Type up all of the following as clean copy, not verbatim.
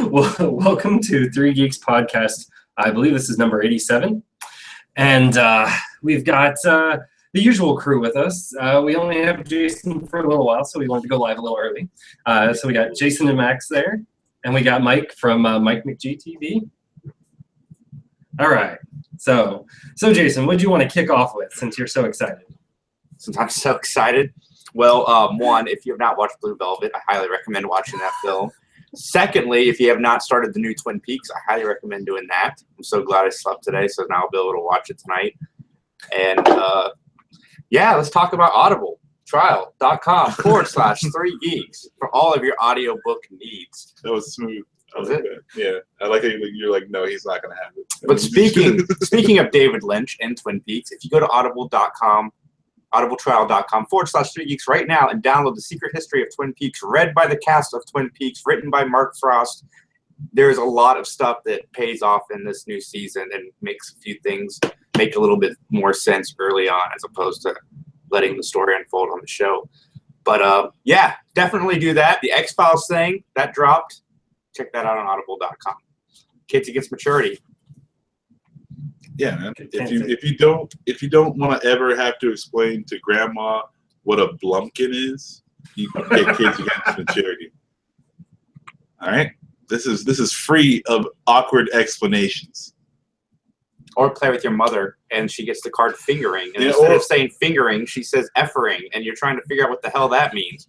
Well, welcome to Three Geeks podcast. I believe this is number 87. And we've got the usual crew with us. We only have Jason for a little while, so we wanted to go live a little early. So we got Jason and Max there. And we got Mike from McGTV. All right. So Jason, what do you want to kick off with since you're so excited? Since I'm so excited? Well, one, if you have not watched Blue Velvet, I highly recommend watching that film. Secondly, if you have not started the new Twin Peaks, I highly recommend doing that. I'm so glad I slept today, so now I'll be able to watch it tonight. And yeah, let's talk about Audible. Trial.com/3geeks for all of your audiobook needs. That was smooth. Was it? Yeah. I like how you're like, no, he's not going to have it. But speaking of David Lynch and Twin Peaks, if you go to audibletrial.com/3geeks right now and download The Secret History of Twin Peaks, read by the cast of Twin Peaks, written by Mark Frost, there's a lot of stuff that pays off in this new season and makes a few things make a little bit more sense early on as opposed to letting the story unfold on the show. But yeah, definitely do that. The X-Files thing, that dropped. Check that out on audible.com. Kids Against Maturity. Yeah, man. If you don't want to ever have to explain to grandma what a blumpkin is, you can get Kids Against Maturity. All right? This is free of awkward explanations. Or play with your mother, and she gets the card fingering. And instead of saying fingering, she says effering, and you're trying to figure out what the hell that means.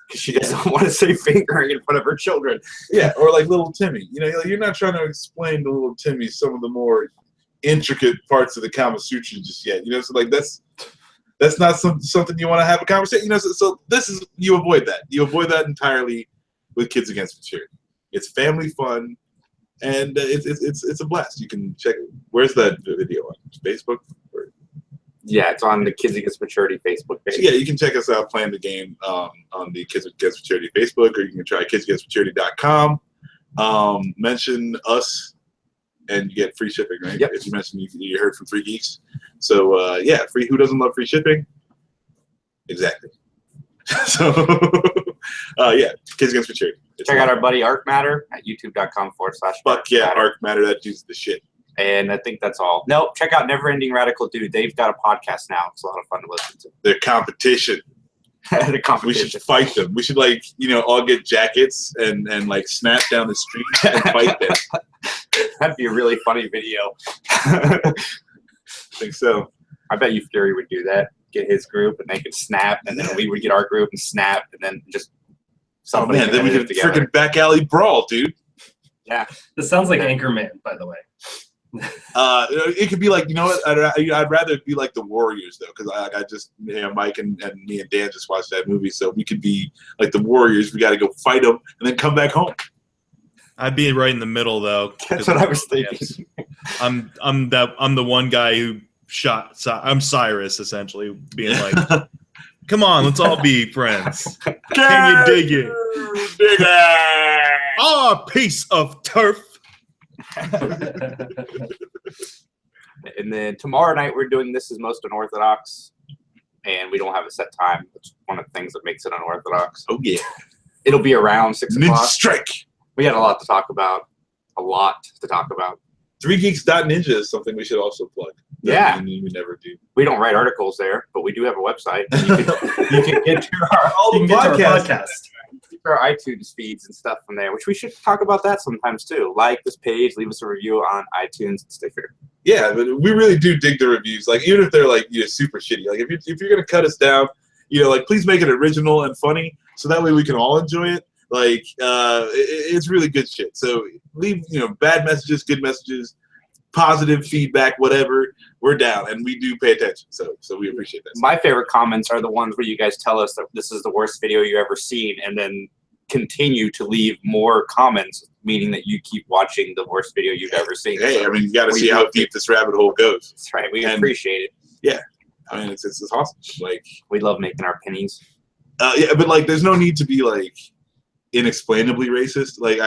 Because she doesn't want to say fingering in front of her children. Yeah, or like little Timmy. You know, you're not trying to explain to little Timmy some of the more intricate parts of the Kama Sutra just yet. You know, so like that's not something you want to have a conversation. You know, so this is, you avoid that. You avoid that entirely with Kids Against Maturity. It's family fun. And it's a blast. You can check it. Where's that video on? Facebook? Or? Yeah, it's on the Kids Against Maturity Facebook page. So yeah, you can check us out playing the game on the Kids Against Maturity Facebook, or you can try kidsagainstmaturity.com. Mention us, and you get free shipping, right? Yep. If you mention you heard from Three Geeks. So yeah, free. Who doesn't love free shipping? Exactly. So yeah, Kids Against Maturity. Check out our buddy Arcmatter at youtube.com/. Fuck yeah, Arcmatter, that dude's the shit. And I think that's all. Nope, check out Never Ending Radical Dude. They've got a podcast now. It's a lot of fun to listen to. Their competition. The competition. We should fight them. We should, like, you know, all get jackets and like snap down the street and fight them. That'd be a really funny video. I think so. I bet you Fury would do that. Get his group and they could snap, and then we would get our group and snap, and then just somebody. Oh man, then we could freaking back alley brawl, dude. Yeah. This sounds like Anchorman, by the way. It could be like, you know what? I'd rather it be like the Warriors though, because I just, you know, Mike and me and Dan just watched that movie, so we could be like the Warriors. We got to go fight them and then come back home. I'd be right in the middle though. That's what I was thinking. I'm the one guy who shot. I'm Cyrus essentially, being like, "Come on, let's all be friends. Can you dig it? Dig it! Oh, a piece of turf." And then tomorrow night we're doing This Is Most Unorthodox, and we don't have a set time. It's one of the things that makes it unorthodox. Oh yeah. It'll be around 6 o'clock. Ninja Strike. We had a lot to talk about. A lot to talk about. 3geeks.ninja is something we should also plug. Yeah. We never do. We don't write articles there, but we do have a website. You can get to our, podcast. Our iTunes feeds and stuff from there, which we should talk about that sometimes too. Like this page, leave us a review on iTunes and sticker. Yeah, but we really do dig the reviews. Like, even if they're like, you know, super shitty. Like, if you're gonna cut us down, you know, like, please make it original and funny, so that way we can all enjoy it. Like, it's really good shit. So leave, you know, bad messages, good messages, positive feedback, whatever. We're down, and we do pay attention. So we appreciate that. My favorite comments are the ones where you guys tell us that this is the worst video you've ever seen, and then continue to leave more comments, meaning that you keep watching the worst video you've ever seen. Hey, so I mean, you got to see how deep this rabbit hole goes. That's right. We appreciate it. Yeah, I mean, it's awesome. Like, we love making our pennies. Yeah, but like, there's no need to be like inexplainably racist. Like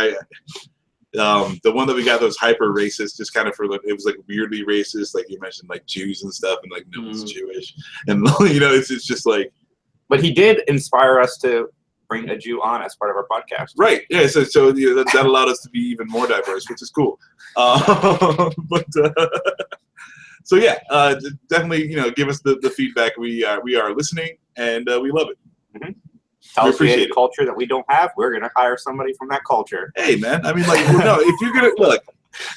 the one that we got that was hyper racist, just kind of for like, it was like weirdly racist. Like you mentioned, like Jews and stuff, and like no one's Jewish, and you know, it's just like. But he did inspire us to bring a Jew on as part of our podcast. Right. Yeah. So you know, that allowed us to be even more diverse, which is cool. So yeah, definitely, you know, give us the feedback. We are listening, and we love it. Mm-hmm. Tell us we have a culture that we don't have. We're gonna hire somebody from that culture. Hey man, I mean, like, no, if you're gonna look,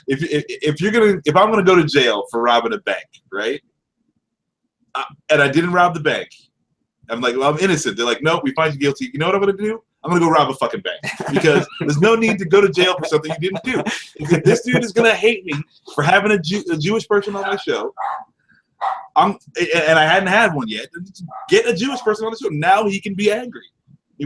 if I'm gonna go to jail for robbing a bank, right? And I didn't rob the bank, I'm like, well, I'm innocent. They're like, no, we find you guilty. You know what I'm gonna do? I'm gonna go rob a fucking bank, because there's no need to go to jail for something you didn't do. If this dude is gonna hate me for having a Jewish person on my show, and I hadn't had one yet. Get a Jewish person on the show. Now he can be angry.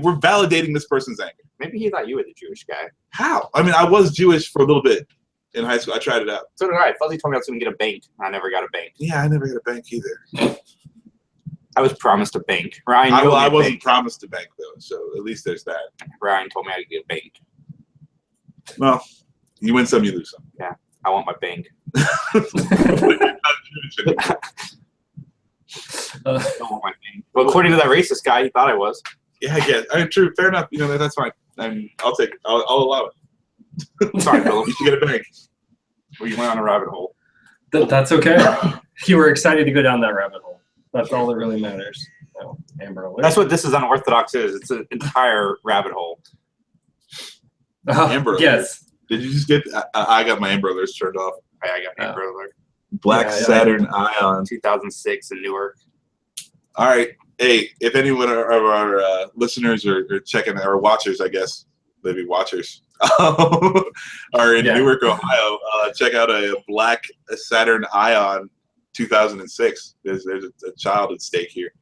We're validating this person's anger. Maybe he thought you were the Jewish guy. How? I mean, I was Jewish for a little bit in high school. I tried it out. So did I. Fuzzy told me I was going to get a bank. I never got a bank. Yeah, I never got a bank either. I was promised a bank. Ryan, I wasn't promised a bank, though, so at least there's that. Ryan told me I could get a bank. Well, you win some, you lose some. Yeah, I want my bank. I don't want my bank. Well, according to that racist guy, he thought I was. Yeah, I guess. I mean, true. Fair enough. You know, that's fine. I'll take it. I'll allow it. Sorry, Philip. You should get a bank. Well, you went on a rabbit hole. That's okay. You were excited to go down that rabbit hole. That's all that really matters. Oh, Amber Alert. That's what This Is Unorthodox is. It's an entire rabbit hole. Amber Alert. Yes. Did you just get? I got my Amber Alerts turned off. I got Amber Alert. Black Saturn Ion. 2006 in Newark. All right. Hey, if anyone of our listeners are checking, or watchers, I guess, maybe watchers, are in Newark, Ohio, check out a Black Saturn Ion 2006. There's a child at stake here.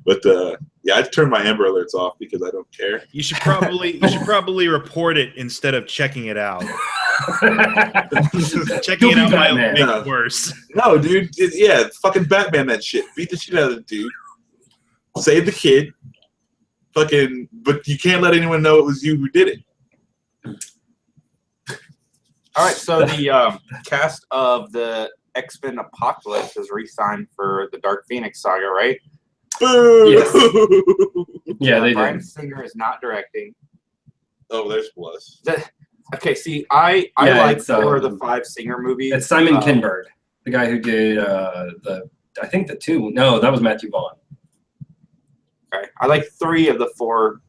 But yeah, I turned my Amber Alerts off because I don't care. You should probably report it instead of checking it out. Checking it out might make it worse. No, dude. Yeah, fucking Batman that shit. Beat the shit out of the dude. Save the kid. Fucking, but you can't let anyone know it was you who did it. All right, so the cast of the X-Men Apocalypse is re-signed for the Dark Phoenix Saga, right? Boo! Yes. Yeah, they Bryan did. Singer is not directing. Oh, there's plus. Okay, see, I like 4 of the 5 Singer movies. It's Simon Kinberg, the guy who did I think the 2. No, that was Matthew Vaughn. Okay, I like 3 of the 4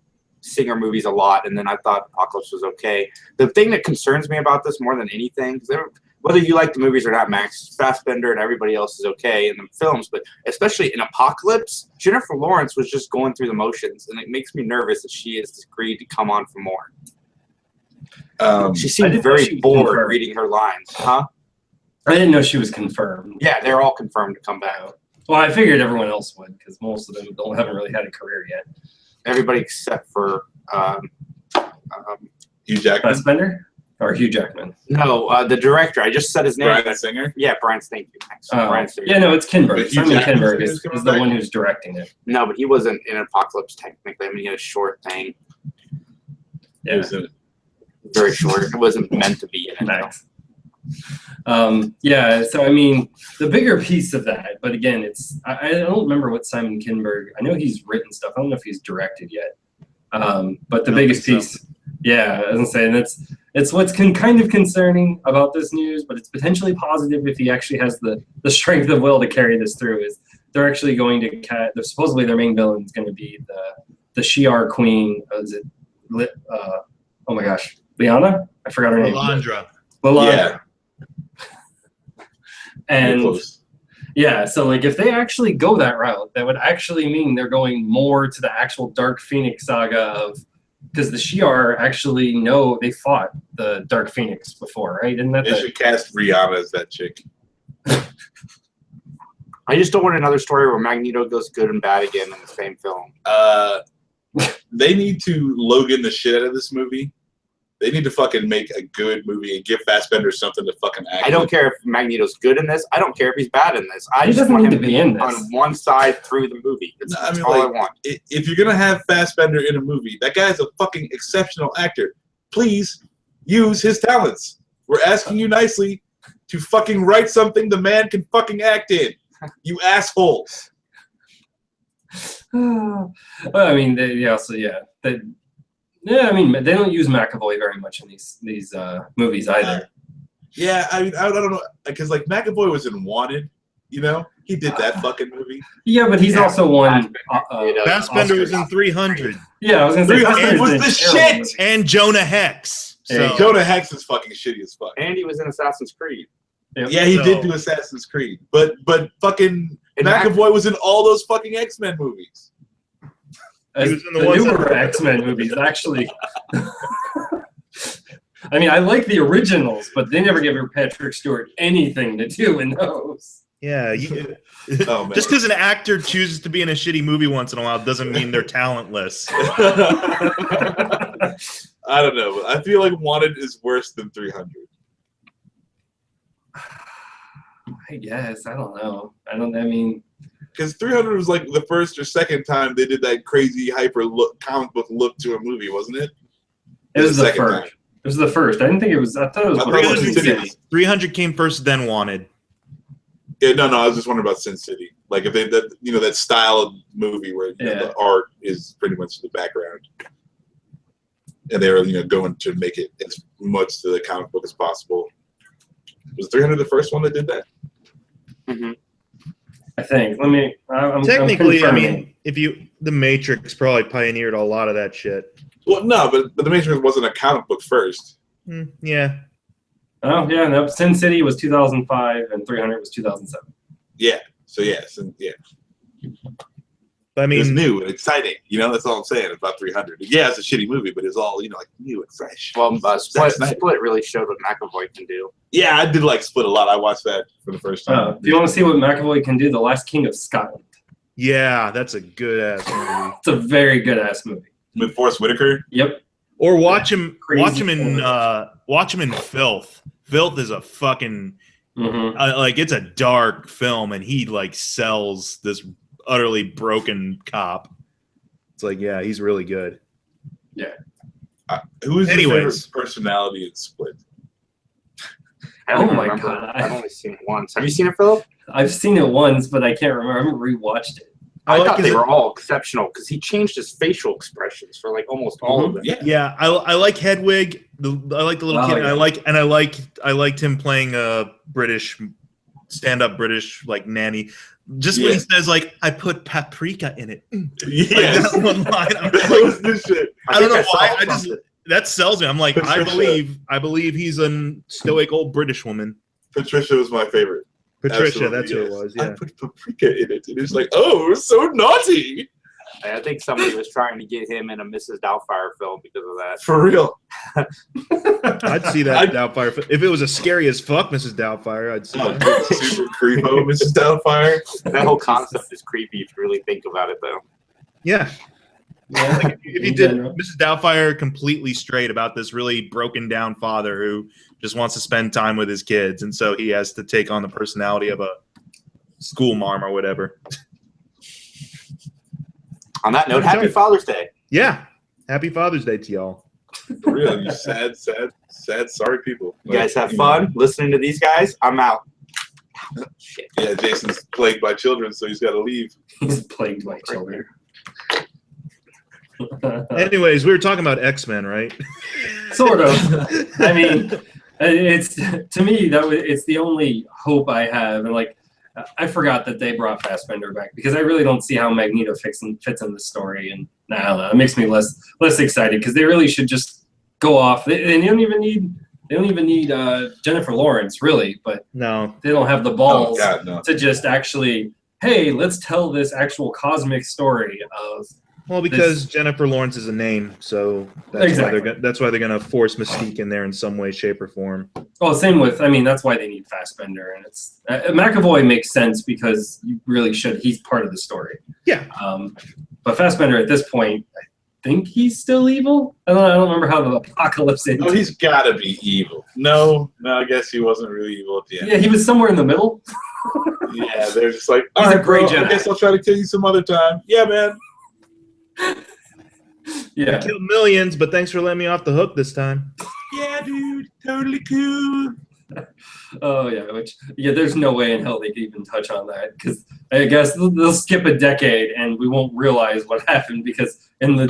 Singer movies a lot, and then I thought Apocalypse was okay. The thing that concerns me about this more than anything, whether you like the movies or not, Max, Fassbender and everybody else is okay in the films, but especially in Apocalypse, Jennifer Lawrence was just going through the motions, and it makes me nervous that she has agreed to come on for more. She seemed very bored reading her lines, huh? I didn't know she was confirmed. Yeah, they're all confirmed to come back. Well, I figured everyone else would, because most of them haven't really had a career yet. Everybody except for Hugh Jackman. Fassbender or Hugh Jackman? No, the director. I just said his name. Bryan Singer. Yeah, Bryan. Thank you, Max. Bryan Singer. Yeah, no, it's Kinberg. Hugh Simon Jackman Kinberg is is coming the back? one who's directing it. No, but he wasn't in Apocalypse technically. I mean, he had a short thing. Yeah. Very short. It wasn't meant to be in it. Nice. Yeah, so I mean, the bigger piece of that, but again, I don't remember what Simon Kinberg. I know he's written stuff. I don't know if he's directed yet. But the biggest piece, yeah, as I'm saying, it's what's kind of concerning about this news, but it's potentially positive if he actually has the strength of will to carry this through. Is they're actually going to supposedly their main villain is going to be the Shi'ar queen. Is it? Oh my gosh, Lyanna? I forgot her name. Lilandra. Yeah. And yeah, so like if they actually go that route, that would actually mean they're going more to the actual Dark Phoenix saga because the Shi'ar actually know they fought the Dark Phoenix before, right? Isn't that They should cast Rihanna as that chick. I just don't want another story where Magneto goes good and bad again in the same film. They need to Logan the shit out of this movie. They need to fucking make a good movie and give Fassbender something to fucking act. I don't care if Magneto's good in this. I don't care if he's bad in this. I He just doesn't want need him to be in this. on one side through the movie. That's all I want. If you're gonna have Fassbender in a movie, that guy's a fucking exceptional actor. Please use his talents. We're asking you nicely to fucking write something the man can fucking act in. You assholes. Well, I mean, they also, yeah, I mean, they don't use McAvoy very much in these movies either. Yeah, I mean, I don't know, because like McAvoy was in Wanted, you know, he did that fucking movie. Yeah, but he's also won. Fassbender was in 300. Yeah, I was gonna say 300 was the shit. And Jonah Hex. So. Jonah Hex is fucking shitty as fuck. And he was in Assassin's Creed. Yep. Yeah, he did do Assassin's Creed, but fucking McAvoy was in all those fucking X-Men movies. As was in the the ones newer that- X-Men movies, actually. I mean, I like the originals, but they never gave Patrick Stewart anything to do in those. Yeah, Oh, man. just because an actor chooses to be in a shitty movie once in a while doesn't mean they're talentless. I don't know. I feel like Wanted is worse than 300. I guess. I don't know. I mean, Because 300 was like the first or second time they did that crazy hyper comic book look to a movie, wasn't it? it was the second first. time. It was the first. I didn't think it was. I thought it was. I thought before it was Sin Sin City. City. 300 came first, then Wanted. Yeah, no, I was just wondering about Sin City. Like if they, that style of movie where the art is pretty much the background, and they were going to make it as much to the comic book as possible. Was 300 the first one that did that? Mm-hmm. I think. Let me. I'm Technically, I confirming. mean, The Matrix probably pioneered a lot of that shit. Well, no, but The Matrix wasn't a comic book first. Yeah. Oh yeah, no. Sin City was 2005, and 300 was 2007. Yeah. So yes, and yeah. I It was mean, new and exciting. That's all I'm saying about 300. Yeah, it's a shitty movie, but it's all like new and fresh. Well, Zack Snyder. Split really showed what McAvoy can do. Yeah, I did like Split a lot. I watched that for the first time. If you want to see what McAvoy can do, The Last King of Scotland. yeah, that's a good ass movie. It's a very good ass movie. With Forrest Whitaker. Yep. Or watch him Crazy in Filth. Filth is a fucking Mm-hmm. it's a dark film, and he sells this utterly broken cop. It's yeah, he's really good. Who is your Anyways. favorite personality in Split? I don't Oh my remember. God. I've only seen it once. Have you seen it, Philip? I've seen it once, but I can't remember. I haven't rewatched it. I like thought they his- were all exceptional because he changed his facial expressions for almost all of them. Yeah. Yeah, I like Hedwig. I like the little Oh, kid. yeah. I liked him playing a British stand-up British nanny. Just when he says I put paprika in it. Yes. That one line. I'm That like, was this shit. I don't know think why. saw I just something. that sells me. I'm like, Patricia. I believe he's a stoic old British woman. Patricia was my favorite. Patricia, Absolutely, that's who it yes. was. I Yeah. put paprika in it. And it's oh, so naughty. I think somebody was trying to get him in a Mrs. Doubtfire film because of that. For real. I'd see that Doubtfire. If it was a scary as fuck, Mrs. Doubtfire, I'd see that. Super creepo, Mrs. Doubtfire. That whole concept is creepy if you really think about it, though. Yeah. Yeah. If he In did general. Mrs. Doubtfire completely straight about this really broken down father who just wants to spend time with his kids, and so he has to take on the personality of a school mom or whatever. On that note, happy Father's Day. Yeah. Happy Father's Day to y'all. For real. You sad, sorry people. You guys have fun listening to these guys. I'm out. Shit. Yeah, Jason's plagued by children, so he's got to leave. He's plagued by children. Anyways, we were talking about X-Men, right? Sort of. I mean, it's to me it's the only hope I have, and I forgot that they brought Fassbender back because I really don't see how Magneto fits in this story, and I don't know, it makes me less excited because they really should just go off. They don't even need Jennifer Lawrence really, but No. they don't have the Oh, balls God, no. to just actually, hey, let's tell this actual cosmic story of. Well, because Jennifer Lawrence is a name, so Exactly. that's why they're gonna force Mystique in there in some way, shape, or form. Well, same with, I mean, that's why they need Fassbender, and it's McAvoy makes sense because you really should. He's part of the story. Yeah. But Fassbender at this point, I think he's still evil. I don't remember how the apocalypse ended. Oh, he's got to be evil. No, I guess he wasn't really evil at the end. Yeah, he was somewhere in the middle. Yeah, they're just like, He's all a right, great bro, I Jedi. guess I'll try to kill you some other time. Yeah, man. I Yeah. killed millions, but thanks for letting me off the hook this time. Yeah, dude, totally cool. Oh yeah. There's no way in hell they could even touch on that because I guess they'll skip a decade and we won't realize what happened because in the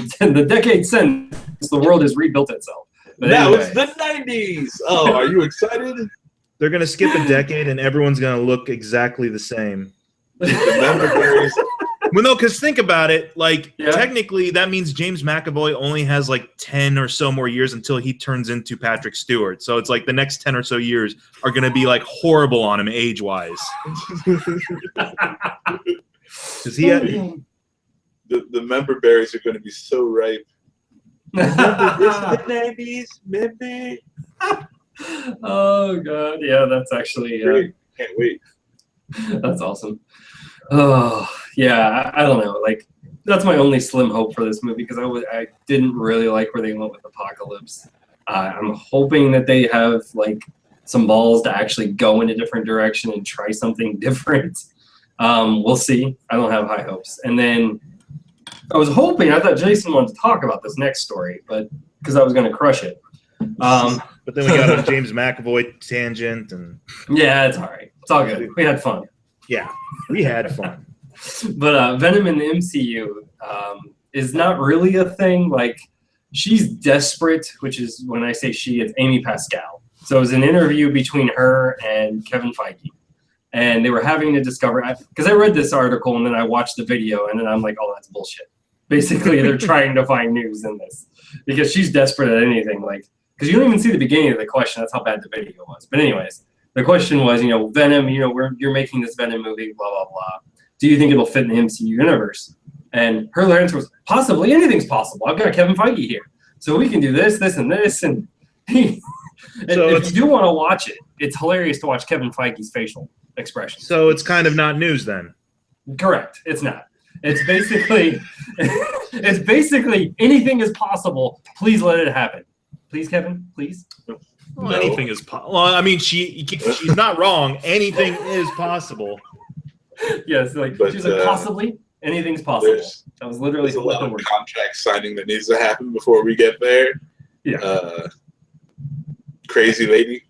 decade since, the world has rebuilt itself. But now anyway. it's the 90s. Oh, are you excited? They're gonna skip a decade and everyone's gonna look exactly the same. Well, no, because think about it. Like, technically, that means James McAvoy only has like 10 or so more years until he turns into Patrick Stewart. So it's like the next 10 or so years are going to be like horrible on him age-wise. Because he had, the member berries are going to be so ripe. Remember this in the 90s, maybe? Oh god, yeah, that's actually can't wait. That's awesome. Oh yeah, I don't know. Like that's my only slim hope for this movie because I didn't really like where they went with Apocalypse. I'm hoping that they have like some balls to actually go in a different direction and try something different. We'll see. I don't have high hopes. And then I thought Jason wanted to talk about this next story, but because I was going to crush it. But then we got a James McAvoy tangent, and yeah, it's all right. It's all good. We had fun. Yeah, we had fun. But Venom in the MCU is not really a thing. Like, she's desperate, which is when I say she, it's Amy Pascal. So it was an interview between her and Kevin Feige. And they were having to discover, because I read this article and then I watched the video and then I'm like, oh, that's bullshit. Basically, they're trying to find news in this because she's desperate at anything. Like, because you don't even see the beginning of the question. That's how bad the video was. But anyways, the question was, Venom, you're making this Venom movie, blah, blah, blah. Do you think it'll fit in the MCU universe? And her answer was, possibly. Anything's possible. I've got Kevin Feige here. So we can do this, this, and this. And if you do want to watch it, it's hilarious to watch Kevin Feige's facial expression. So it's kind of not news then. Correct. It's not. It's basically anything is possible. Please let it happen. Please, Kevin, please. Well, anything is possible. Well, I mean, she's not wrong. Anything is possible. Yes, she's like, possibly anything's possible. That was literally a lot of contract signing that needs to happen before we get there. Yeah. Crazy lady.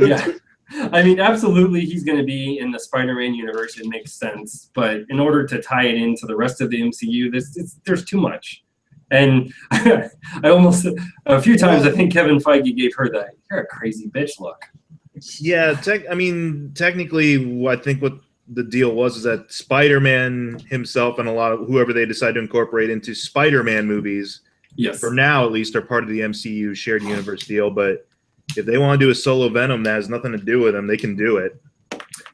Yeah. I mean, absolutely, he's going to be in the Spider-Man universe. It makes sense. But in order to tie it into the rest of the MCU, there's too much. And I almost, a few times, I think Kevin Feige gave her that, you're a crazy bitch look. Yeah, technically, I think what the deal was is that Spider-Man himself and a lot of whoever they decide to incorporate into Spider-Man movies, yes, for now at least, are part of the MCU shared universe deal. But if they want to do a solo Venom that has nothing to do with them, they can do it.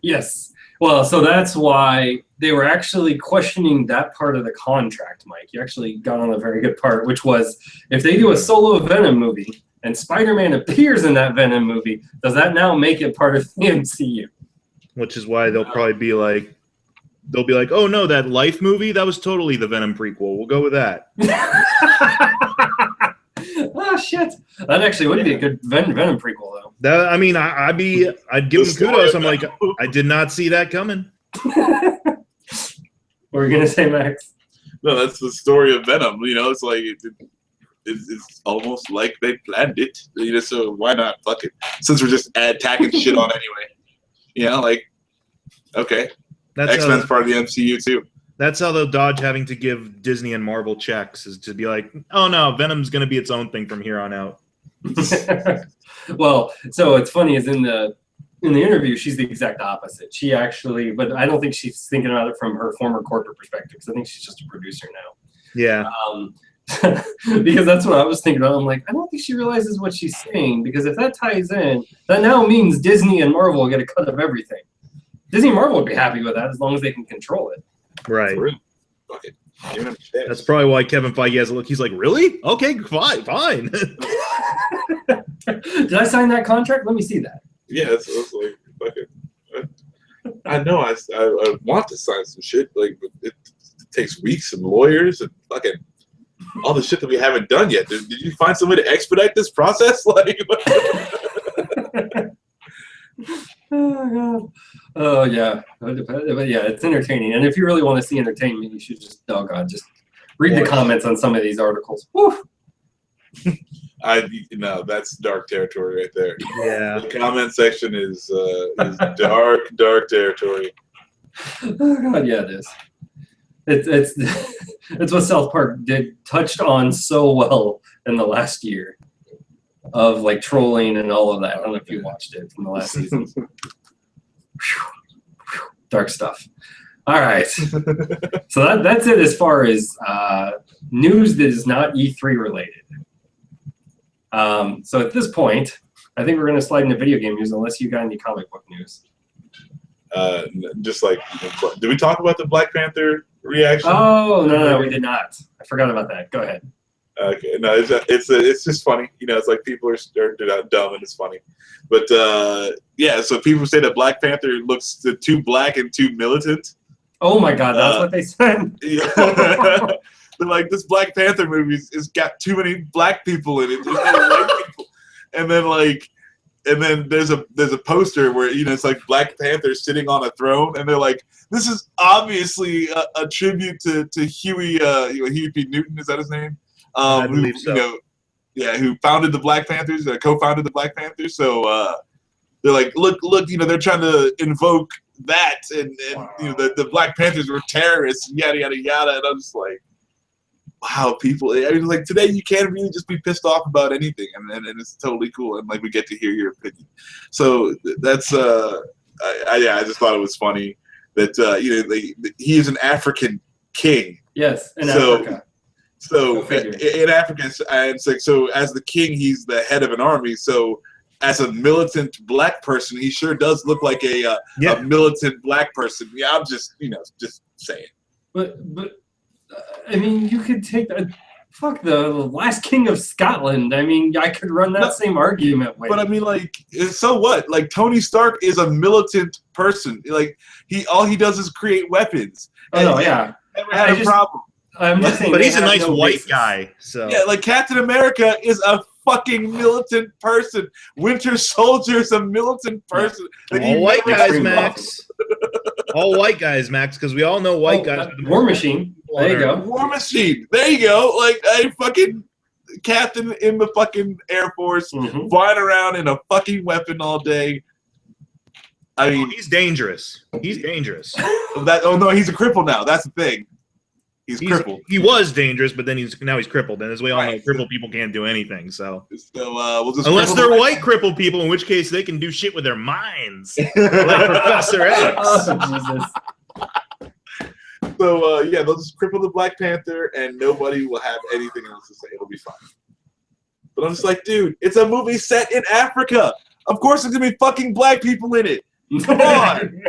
Yes. Well, so that's why they were actually questioning that part of the contract, Mike. You actually got on a very good part, which was if they do a solo Venom movie and Spider-Man appears in that Venom movie, does that now make it part of the MCU? Which is why they'll probably be like, oh no, that Life movie, that was totally the Venom prequel. We'll go with that. Oh shit! That actually would be a good Venom prequel, though. I'd give them kudos. I'm like, I did not see that coming. What were you gonna say, Max? No, that's the story of Venom. It's like it's almost like they planned it. So why not? Fuck it. Since we're just tacking shit on anyway. Okay. X-Men's part of the MCU too. That's how they'll dodge having to give Disney and Marvel checks, is to be like, oh no, Venom's going to be its own thing from here on out. Well, so it's funny is in the interview, she's the exact opposite. She actually, but I don't think she's thinking about it from her former corporate perspective, because I think she's just a producer now. Yeah. Because that's what I was thinking about. I'm like, I don't think she realizes what she's saying, because if that ties in, that now means Disney and Marvel will get a cut of everything. Disney and Marvel would be happy with that as long as they can control it. Right. Fuck it. That's probably why Kevin Feige has a look. He's like, really? Okay, fine. Did I sign that contract? Let me see that. Yeah, it's like, fuck it. I know I want to sign some shit, but it takes weeks and lawyers and fucking all the shit that we haven't done yet. Did you find some way to expedite this process? Oh, God. Oh, yeah. But yeah, it's entertaining. And if you really want to see entertainment, you should just read the comments on some of these articles. Woo! No, that's dark territory right there. Yeah. The comment section is dark territory. Oh god, yeah, it is. It's it's what South Park touched on so well in the last year of like trolling and all of that. I don't know if you watched it from the last season. Dark stuff. All right, so that's it as far as news that is not E3 related. So at this point, I think we're going to slide into video game news unless you got any comic book news. Just like, did we talk about the Black Panther reaction? Oh no, we did not. I forgot about that. Go ahead. Okay, no, it's just funny. You know, it's like people are dumb and it's funny, but yeah. So people say that Black Panther looks too black and too militant. Oh my god, that's what they said. Yeah. They're like, this Black Panther movie has got too many black people in it, too many white people. And then there's a poster where, you know, it's like Black Panther sitting on a throne, and they're like, this is obviously a tribute to Huey Huey P. Newton, is that his name? I believe so. You know, yeah, who founded the Black Panthers, co-founded the Black Panthers. So they're like, look, you know, they're trying to invoke that, and wow, you know, the Black Panthers were terrorists, and yada yada yada. And I'm just like, wow, people. I mean, like today you can't really just be pissed off about anything, and it's totally cool, and like we get to hear your opinion. So that's I just thought it was funny that you know, he is an African king. Yes, in Africa. So in Africa, it's like, so as the king, he's the head of an army. So as a militant black person, he sure does look like a militant black person. Yeah, I'm just, you know, just saying. But I mean, you could take that. Fuck the last king of Scotland. I mean, I could run that same argument. But I mean, like, so what? Like, Tony Stark is a militant person. Like, all he does is create weapons. Oh no, yeah. Never had a problem. I'm just saying, but he's a nice white guy. So yeah, like Captain America is a fucking militant person. Winter Soldier is a militant person. Like, all white guys, Max. All white guys, Max, because we all know white guys. War Machine. There you go. War Machine. There you go. Like a fucking captain in the fucking Air Force, flying around in a fucking weapon all day. I mean, he's dangerous. He's dangerous. Oh no, he's a cripple now. That's the thing. He's crippled. He was dangerous, but then now he's crippled. And as we all know, crippled people can't do anything. So we'll just unless they're white crippled people, in which case they can do shit with their minds, like Professor X. Oh, Jesus. So yeah, they'll just cripple the Black Panther, and nobody will have anything else to say. It'll be fine. But I'm just like, dude, it's a movie set in Africa. Of course, there's gonna be fucking black people in it. Come on.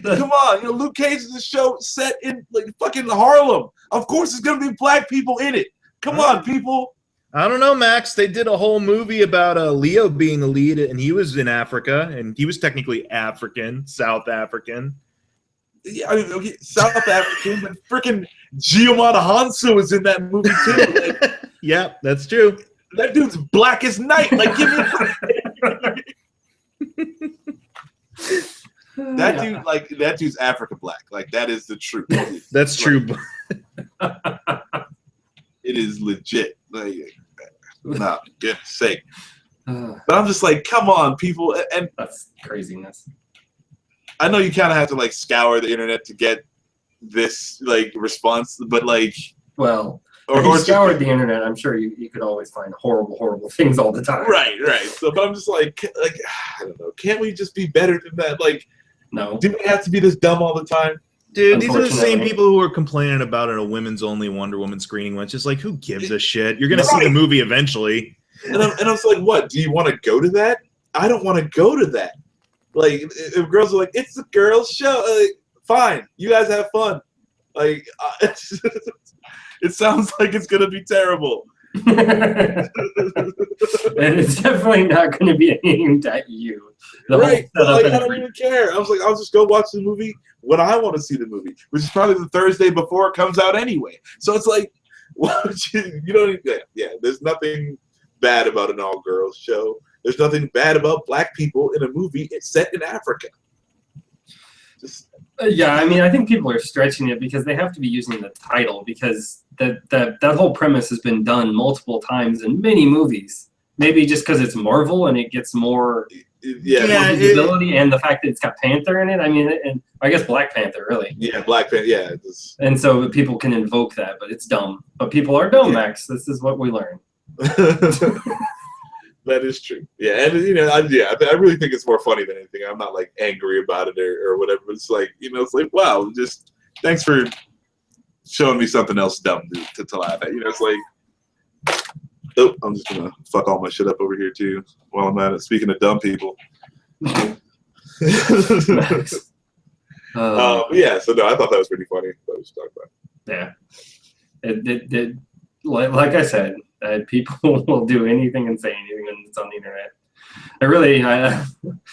Come on, you know, Luke Cage is a show set in like fucking Harlem. Of course, there's gonna be black people in it. Come on, people. I don't know, Max. They did a whole movie about Leo being the lead, and he was in Africa, and he was technically African, South African. Yeah, I mean, okay, South African, but freaking Giovanni Hanso is in that movie too. Like, yeah, that's true. That dude's black as night. Like, give me. That dude, like that dude's Africa black. Like that is the truth. That's true. It is legit. Like, no, goodness sake. But I'm just like, come on, people, and that's craziness. I know you kind of have to like scour the internet to get this like response, but like, well, if you scoured the internet, I'm sure you could always find horrible things all the time. Right. So, but I'm just like I don't know. Can't we just be better than that? Like. No. Do we have to be this dumb all the time? Dude, these are the same people who are complaining about it, a women's only Wonder Woman screening. It's just like, who gives a shit? You're going to see the movie eventually. And I was like, what? Do you want to go to that? I don't want to go to that. Like, if girls are like, it's a girls' show, fine. You guys have fun. Like, it sounds like it's going to be terrible. And it's definitely not going to be aimed at you. Right. Like, I don't even care. I was like, I'll just go watch the movie when I want to see the movie, which is probably the Thursday before it comes out anyway. So it's like, you don't even, yeah, there's nothing bad about an all-girls show. There's nothing bad about black people in a movie. It's set in Africa. Yeah, I mean, I think people are stretching it because they have to be using the title because that whole premise has been done multiple times in many movies. Maybe just because it's Marvel and it gets more Yeah, visibility and the fact that it's got Panther in it. I mean, and I guess Black Panther, really. Yeah, Black Panther. Yeah. And so people can invoke that, but it's dumb. But people are dumb, Max. This is what we learn. That is true. Yeah, and you know, I really think it's more funny than anything. I'm not like angry about it or whatever. It's like, you know, it's like, wow, just thanks for showing me something else dumb to laugh at. You know, it's like, oh, I'm just gonna fuck all my shit up over here too while I'm at it. Speaking of dumb people. Yeah, so no, I thought that was pretty funny. That was talk about. Yeah, it like I said, people will do anything and say anything when it's on the internet.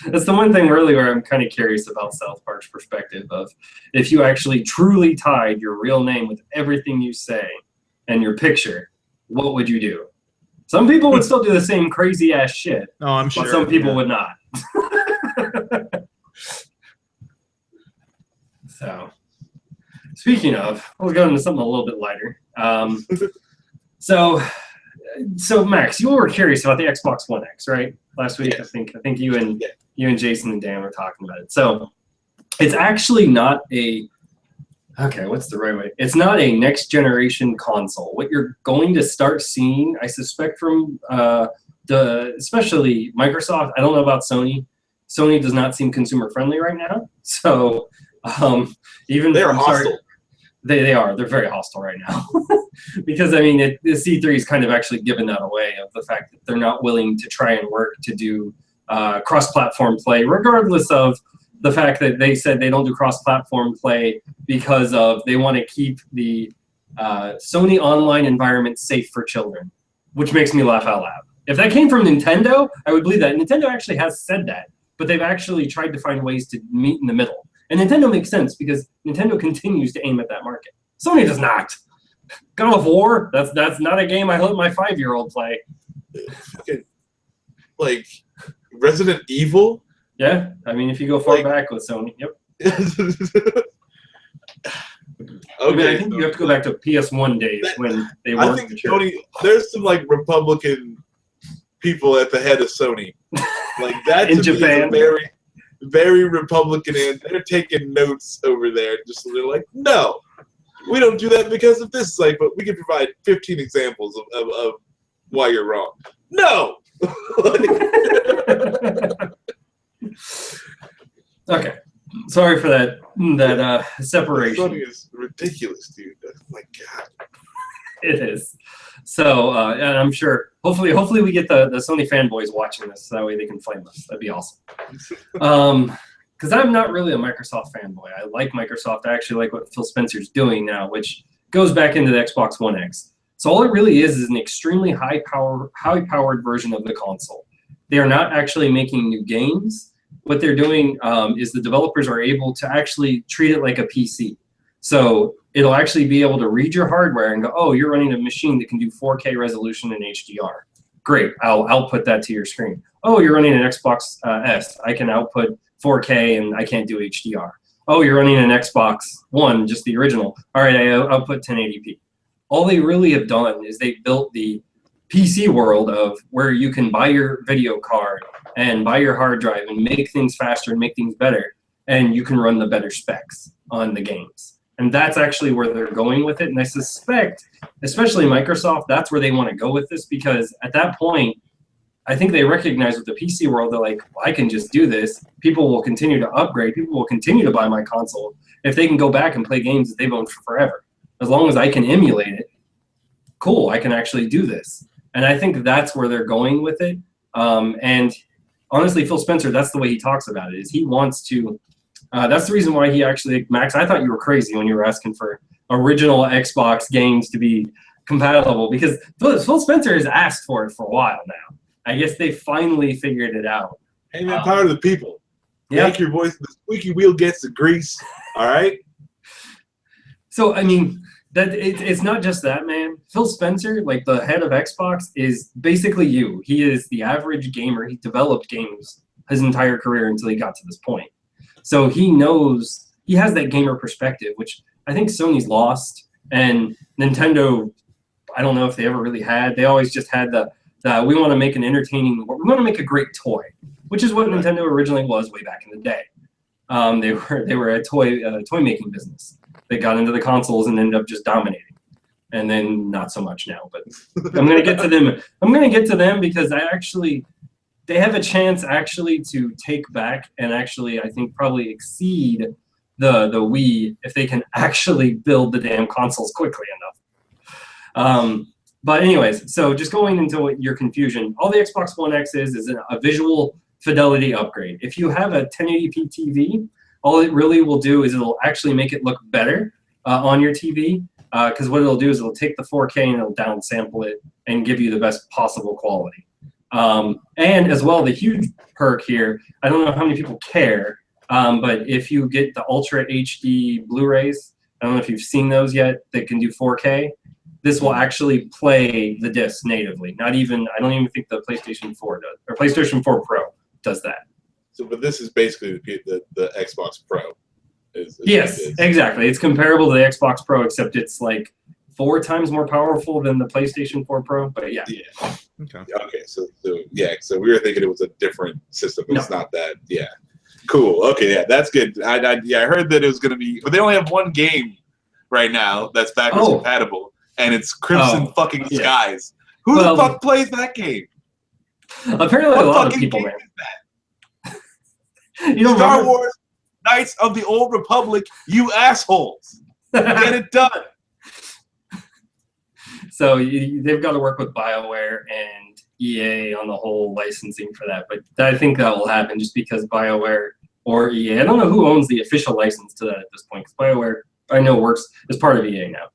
That's the one thing really where I'm kind of curious about South Park's perspective of if you actually truly tied your real name with everything you say and your picture, what would you do? Some people would still do the same crazy ass shit. Oh, I'm sure. But some people would not. So, speaking of, we'll go into something a little bit lighter. So Max, you were curious about the Xbox One X, right? Last week, yes. I think you and Jason and Dan were talking about it. So it's actually not a what's the right way? It's not a next generation console. What you're going to start seeing, I suspect, from especially Microsoft. I don't know about Sony. Sony does not seem consumer friendly right now. So even they're hostile. They are. They're very hostile right now. Because, I mean, the C3 is kind of actually given that away of the fact that they're not willing to try and work to do cross-platform play, regardless of the fact that they said they don't do cross-platform play because of they want to keep the Sony online environment safe for children, which makes me laugh out loud. If that came from Nintendo, I would believe that. Nintendo actually has said that, but they've actually tried to find ways to meet in the middle. And Nintendo makes sense because Nintendo continues to aim at that market. Sony does not. God of War, that's not a game I let my 5-year-old play. Like Resident Evil? Yeah, I mean, if you go far back with Sony, yep. Okay, I mean, I think you have to go back to PS1 days when they weren't. I think Sony, there's some like Republican people at the head of Sony. Like that in Japan. Is a very, very Republican, and they're taking notes over there. Just they're like, no, we don't do that because of this. Like, but we can provide 15 examples of why you're wrong. No. Okay, sorry for that separation. Sony is ridiculous, dude. Oh my God. It is. So, and I'm sure, hopefully we get the Sony fanboys watching this, so that way they can flame us. That'd be awesome. Because I'm not really a Microsoft fanboy. I like Microsoft. I actually like what Phil Spencer's doing now, which goes back into the Xbox One X. So all it really is an extremely high-powered version of the console. They are not actually making new games. What they're doing is the developers are able to actually treat it like a PC. So it'll actually be able to read your hardware and go, oh, you're running a machine that can do 4K resolution and HDR. Great, I'll output that to your screen. Oh, you're running an Xbox S. I can output 4K and I can't do HDR. Oh, you're running an Xbox One, just the original. All right, I output 1080p. All they really have done is they built the PC world of where you can buy your video card and buy your hard drive and make things faster and make things better, and you can run the better specs on the games. And that's actually where they're going with it. And I suspect, especially Microsoft, that's where they want to go with this, because at that point, I think they recognize with the PC world, they're like, well, I can just do this. People will continue to upgrade. People will continue to buy my console if they can go back and play games that they've owned for forever. As long as I can emulate it, cool, I can actually do this. And I think that's where they're going with it. And honestly, Phil Spencer, that's the way he talks about it, is he wants to, that's the reason why he actually, Max, I thought you were crazy when you were asking for original Xbox games to be compatible, because Phil Spencer has asked for it for a while now. I guess they finally figured it out. Hey, man, power to the people. Yeah. Make your voice, the squeaky wheel gets the grease, all right? So, I mean, that it's not just that, man. Phil Spencer, like the head of Xbox, is basically you. He is the average gamer. He developed games his entire career until he got to this point. So he knows, he has that gamer perspective, which I think Sony's lost. And Nintendo, I don't know if they ever really had. They always just had the we want to make an entertaining, we want to make a great toy. which is what Nintendo originally was way back in the day. They were a toy making business. They got into the consoles and ended up just dominating. And then not so much now, but I'm gonna get to them. I'm gonna get to them because they have a chance actually to take back and actually I think probably exceed the Wii if they can actually build the damn consoles quickly enough. But anyways, so just going into your confusion, all the Xbox One X is a visual fidelity upgrade. If you have a 1080p TV, all it really will do is it'll actually make it look better on your TV. Because what it'll do is it'll take the 4K and it'll downsample it and give you the best possible quality. And as well, the huge perk here, I don't know how many people care, but if you get the Ultra HD Blu-rays, I don't know if you've seen those yet, that can do 4K, this will actually play the disc natively. I don't even think the PlayStation 4 does, or PlayStation 4 Pro does that. So, but this is basically the Xbox Pro. Yes, exactly. It's comparable to the Xbox Pro, except it's like 4 times more powerful than the PlayStation 4 Pro. But yeah. Okay. So we were thinking it was a different system, but it's not that. Yeah. Cool. Okay. Yeah, that's good. I heard that it was going to be, but they only have one game right now that's backwards compatible, and it's Crimson fucking Skies. Who the fuck plays that game? Apparently, a lot of people, man. You know, Star Wars. Knights of the Old Republic, you assholes. Get it done. So they've got to work with BioWare and EA on the whole licensing for that. But I think that will happen just because BioWare or EA, I don't know who owns the official license to that at this point, because BioWare, I know, works as part of EA now.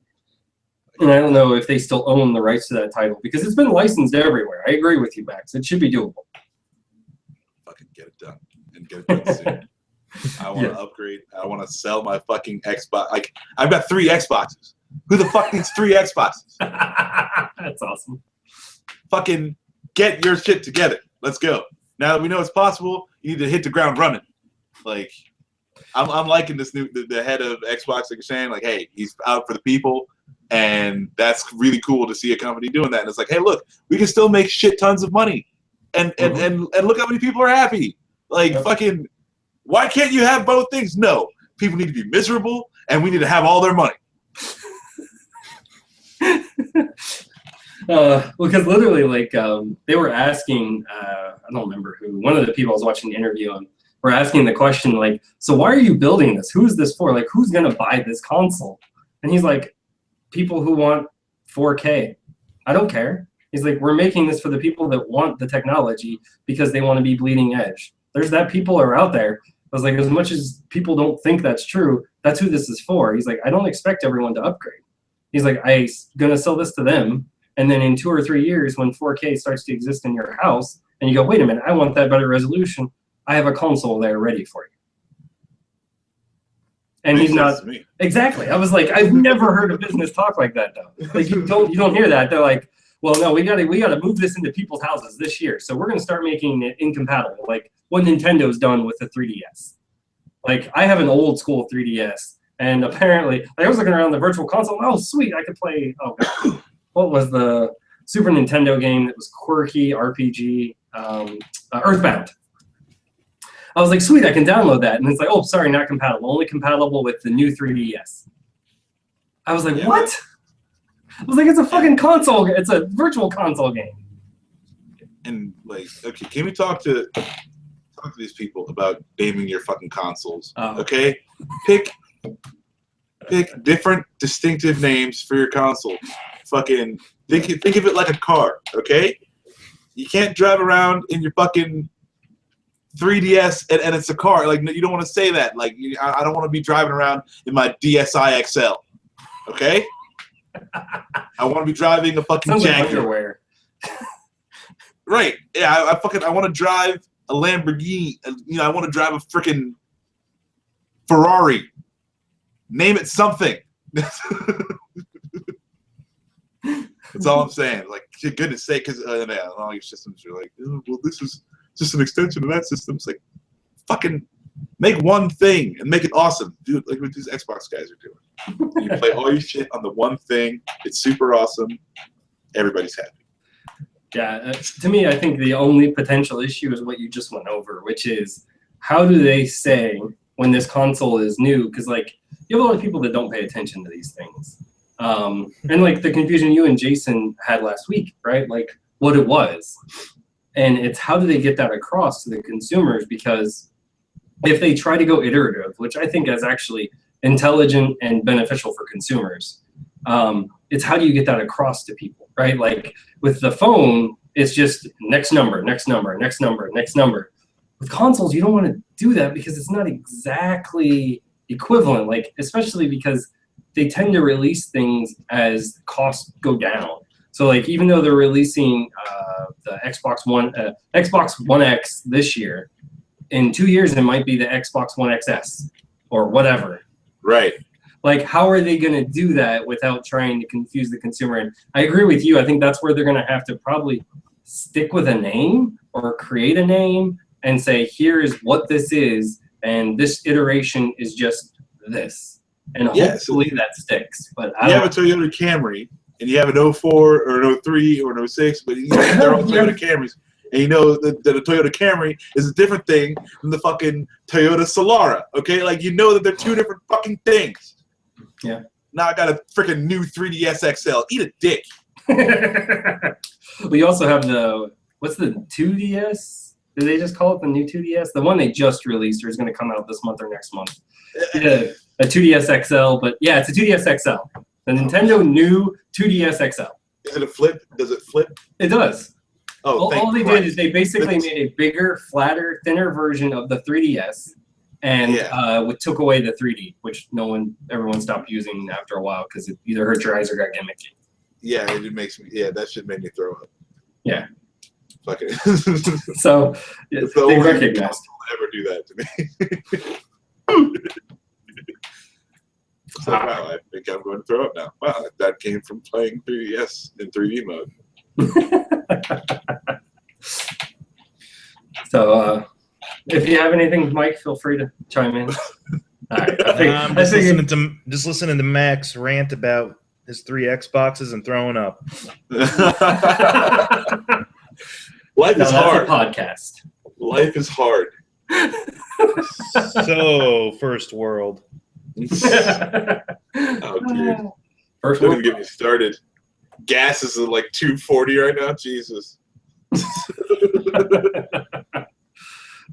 And I don't know if they still own the rights to that title, because it's been licensed everywhere. I agree with you, Max. It should be doable. Fucking get it done. And get it done soon. I want to upgrade. I want to sell my fucking Xbox. Like, I've got 3 Xboxes. Who the fuck needs 3 Xboxes? That's awesome. Fucking get your shit together. Let's go. Now that we know it's possible, you need to hit the ground running. Like, I'm liking this new the head of Xbox, like you're saying, like, hey, he's out for the people, and that's really cool to see a company doing that. And it's like, hey, look, we can still make shit tons of money, and look how many people are happy. Like, fucking. Why can't you have both things? No. People need to be miserable, and we need to have all their money. Because literally, like, they were asking, I don't remember who, one of the people I was watching the interview on, were asking the question, like, so why are you building this? Who is this for? Like, who's going to buy this console? And he's like, people who want 4K. I don't care. He's like, we're making this for the people that want the technology because they want to be bleeding edge. There's that people are out there. I was like, as much as people don't think that's true, that's who this is for. He's like, I don't expect everyone to upgrade. He's like, I'm going to sell this to them, and then in 2 or 3 years, when 4K starts to exist in your house, and you go, wait a minute, I want that better resolution, I have a console there ready for you. And he's not exactly. I was like, I've never heard a business talk like that though. Like you don't hear that. They're like, well, no, we gotta move this into people's houses this year. So we're gonna start making it incompatible, like what Nintendo's done with the 3DS. Like I have an old school 3DS, and apparently I was looking around the virtual console. Oh, sweet, I could play. Oh, God. What was the Super Nintendo game that was quirky RPG? Earthbound. I was like, sweet, I can download that. And it's like, oh, sorry, not compatible. Only compatible with the new 3DS. I was like, what? I was like, it's a fucking console. It's a virtual console game. And like, okay, can we talk to these people about naming your fucking consoles? Okay, pick different distinctive names for your console. Fucking think of it like a car. Okay, you can't drive around in your fucking 3DS and it's a car. Like, you don't want to say that. Like, I don't want to be driving around in my DSi XL. Okay? I want to be driving a fucking Jaguar. Right. Yeah, I want to drive a Lamborghini. You know, I want to drive a freaking Ferrari. Name it something. That's all I'm saying. Like, for goodness sake, because all your systems are like, oh, well, this is just an extension of that system. It's like, fucking make one thing and make it awesome. Do it like what these Xbox guys are doing. You play all your shit on the one thing. It's super awesome. Everybody's happy. Yeah, to me, I think the only potential issue is what you just went over, which is how do they say when this console is new? Because like you have a lot of people that don't pay attention to these things, and like the confusion you and Jason had last week, right? Like what it was, and it's how do they get that across to the consumers? Because if they try to go iterative, which I think is actually intelligent and beneficial for consumers, it's how do you get that across to people, right? Like with the phone, it's just next number, next number, next number, next number. With consoles, you don't want to do that because it's not exactly equivalent, like especially because they tend to release things as costs go down. So like even though they're releasing the Xbox One X this year, in 2 years it might be the Xbox One XS or whatever. Right. Like, how are they going to do that without trying to confuse the consumer? And I agree with you. I think that's where they're going to have to probably stick with a name or create a name and say, here is what this is, and this iteration is just this. And hopefully that sticks. But you have a Toyota Camry, and you have an 04 or an 03 or an 06, but you know, they're all Toyota Camrys. And you know that a Toyota Camry is a different thing from the fucking Toyota Solara, okay? Like, you know that they're two different fucking things. Yeah. Now I got a freaking new 3DS XL. Eat a dick. We also have what's the 2DS? Did they just call it the new 2DS? The one they just released or is going to come out this month or next month. Yeah, a 2DS XL, but yeah, it's a 2DS XL. The Nintendo new 2DS XL. Is it a flip? Does it flip? It does. Oh, all they did is they basically made a bigger, flatter, thinner version of the 3DS, and took away the 3D, which everyone stopped using after a while because it either hurt your eyes or got gimmicky. Yeah, it makes me. Yeah, that shit made me throw up. Yeah. Fuck it. So it's they recognized. Ever do that to me? So wow, I think I'm going to throw up now. Wow, that came from playing 3DS in 3D mode. So if you have anything, Mike, feel free to chime in. All right, I'm just listening to Max rant about his 3 Xboxes and throwing up. Life is hard. That's a podcast. Life is hard. So first world. Oh, dude. First Don't world. even get me started. Gas is at like $2.40 right now. Jesus.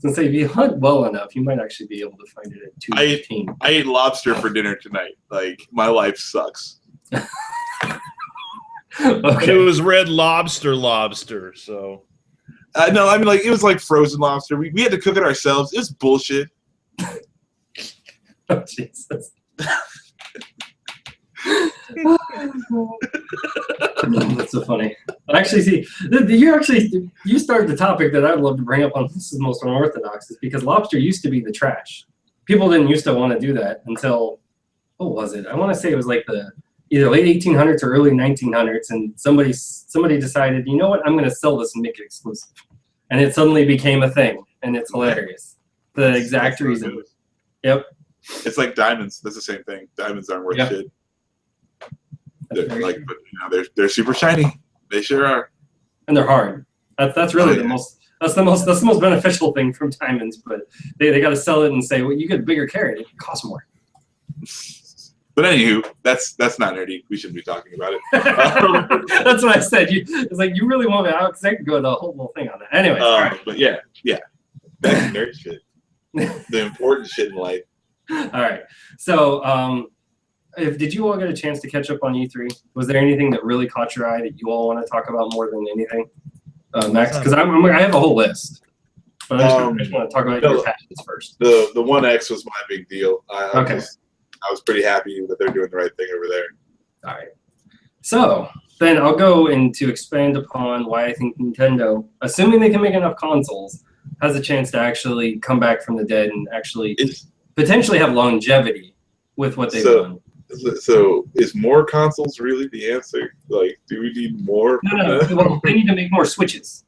Since if you hunt well enough, you might actually be able to find it at $2.15. I ate lobster for dinner tonight. Like, my life sucks. Okay. It was Red Lobster, so. No, I mean, like, it was like frozen lobster. We had to cook it ourselves. It was bullshit. Oh, Jesus. That's so funny. Actually, see, you started the topic that I'd love to bring up on This Is Most Unorthodox, is because lobster used to be the trash. People didn't used to want to do that until, what was it? I want to say it was like the either late 1800s or early 1900s, and somebody decided, you know what, I'm going to sell this and make it exclusive. And it suddenly became a thing, and it's hilarious. The exact reason. Yep. It's like diamonds. That's the same thing. Diamonds aren't worth shit. They're like, but you know, they're super shiny. They sure are. And they're hard. That's really the most. That's the most beneficial thing from diamonds. But they got to sell it and say, well, you get a bigger carat, it costs more. But anywho, that's not nerdy. We shouldn't be talking about it. That's what I said. It's like you really want me out because I could go the whole little thing on that. Anyway. Right. But yeah, that's nerd shit. The important shit in life. All right. So, did you all get a chance to catch up on E3? Was there anything that really caught your eye that you all want to talk about more than anything, Max? Because I have a whole list, but I just want to talk about your passions first. The 1X was my big deal. I was pretty happy that they're doing the right thing over there. All right. So then I'll go to expand upon why I think Nintendo, assuming they can make enough consoles, has a chance to actually come back from the dead and actually potentially have longevity with what they've done. So is more consoles really the answer? Like, do we need more? No. Well, they need to make more Switches.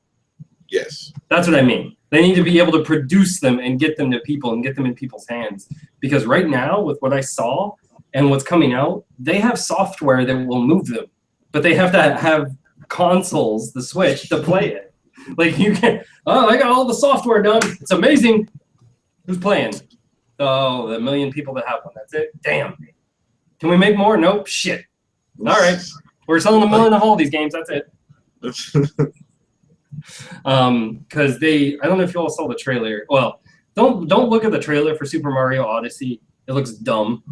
Yes. That's what I mean. They need to be able to produce them and get them to people and get them in people's hands. Because right now, with what I saw and what's coming out, they have software that will move them. But they have to have consoles, the Switch, to play it. Like you can, oh, I got all the software done. It's amazing. Who's playing? Oh, the million people that have one. That's it. Damn. Can we make more? Nope. Shit. All right. We're selling $1 million of all these games. That's it. Because I don't know if you all saw the trailer. Well, don't look at the trailer for Super Mario Odyssey. It looks dumb.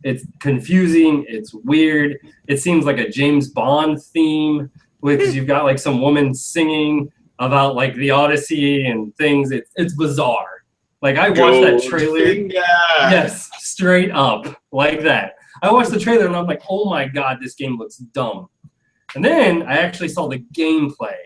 It's confusing. It's weird. It seems like a James Bond theme because you've got like some woman singing about like the Odyssey and things. It's bizarre. Like I watched that trailer. Yes, straight up like that. I watched the trailer and I'm like, oh my god, this game looks dumb. And then I actually saw the gameplay.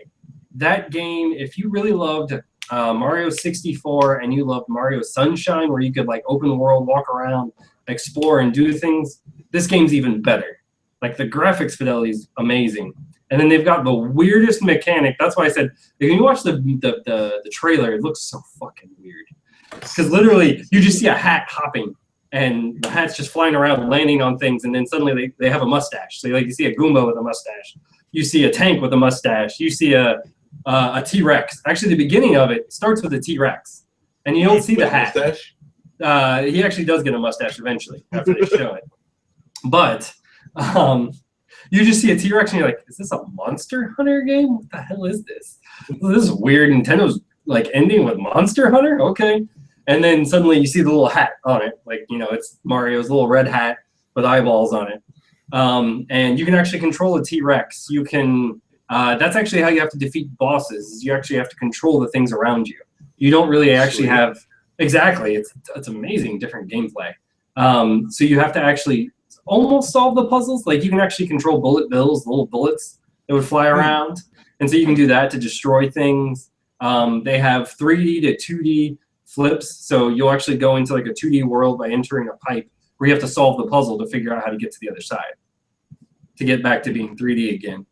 That game, if you really loved Mario 64 and you loved Mario Sunshine, where you could like open the world, walk around, explore, and do things, this game's even better. Like the graphics fidelity is amazing. And then they've got the weirdest mechanic. That's why I said, if you watch the trailer, it looks so fucking weird. Because literally, you just see a hat hopping, and the hat's just flying around, landing on things, and then suddenly they have a mustache. So like you see a Goomba with a mustache. You see a tank with a mustache. You see a T-Rex. Actually, the beginning of it starts with a T-Rex, and you don't see the hat. Mustache? He actually does get a mustache eventually after they show it. But you just see a T-Rex, and you're like, is this a Monster Hunter game? What the hell is this? This is weird. Nintendo's like ending with Monster Hunter? Okay. And then suddenly you see the little hat on it. Like, you know, it's Mario's little red hat with eyeballs on it. And you can actually control a T-Rex. You can, that's actually how you have to defeat bosses, is you actually have to control the things around you. You don't really actually have, exactly, it's amazing different gameplay. So you have to actually almost solve the puzzles. Like you can actually control bullet bills, little bullets that would fly around. And so you can do that to destroy things. They have 3D to 2D flips, so you'll actually go into like a 2D world by entering a pipe where you have to solve the puzzle to figure out how to get to the other side to get back to being 3D again.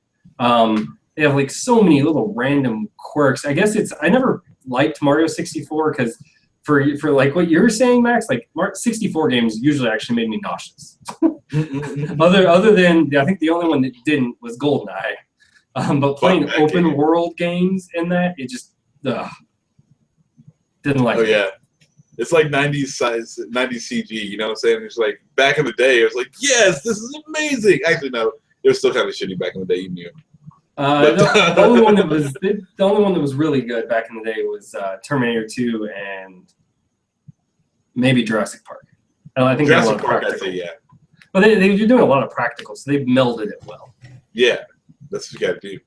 They have like so many little random quirks. I guess I never liked Mario 64 because for like what you're saying, Max, like 64 games usually actually made me nauseous. other than, I think the only one that didn't was GoldenEye. But playing open world games in that, it just didn't like it. Oh yeah, it's like 90s CG. You know what I'm saying? It's like back in the day, it was like, yes, this is amazing. Actually, no, it was still kind of shitty back in the day. You knew. The only one that was really good back in the day was Terminator 2 and maybe Jurassic Park. I think Jurassic Park, I'd say, yeah. But they're doing a lot of practical, so they've melded it well. Yeah, that's what you got to do.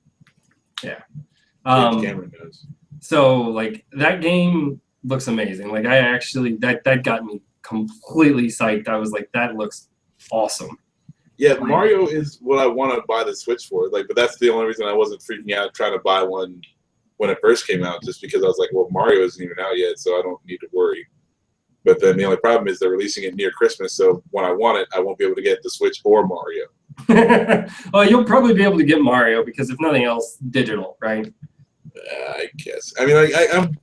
Yeah. Cameron knows. So like that game looks amazing. Like I actually that got me completely psyched. I was like, that looks awesome. Yeah, Mario is what I want to buy the Switch for. Like, but that's the only reason I wasn't freaking out trying to buy one when it first came out, just because I was like, well, Mario isn't even out yet, so I don't need to worry. But then the only problem is they're releasing it near Christmas, so when I want it, I won't be able to get the Switch or Mario. Well, you'll probably be able to get Mario because if nothing else, digital, right? I guess. I mean, I'm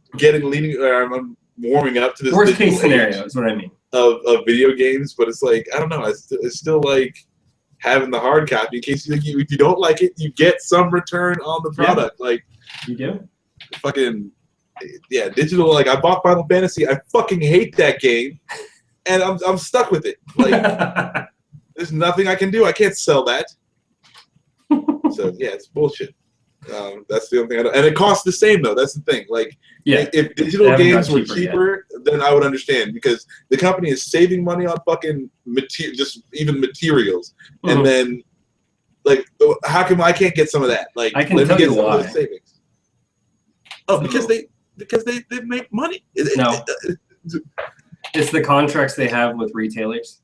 warming up to this. Worst case scenario is what I mean. Of video games, but it's like, I don't know. It's still like having the hard copy in case if you don't like it, you get some return on the product. Yeah. Like you do. Fucking yeah, digital. Like I bought Final Fantasy. I fucking hate that game, and I'm stuck with it. Like there's nothing I can do. I can't sell that. So yeah, it's bullshit. That's the only thing I don't, and it costs the same though. That's the thing. Like, yeah, if digital games were cheaper, then I would understand because the company is saving money on fucking just even materials, and then like, how come I can't get some of that? Like, I can tell you why. Of savings. Oh, because they make money. No, it's the contracts they have with retailers.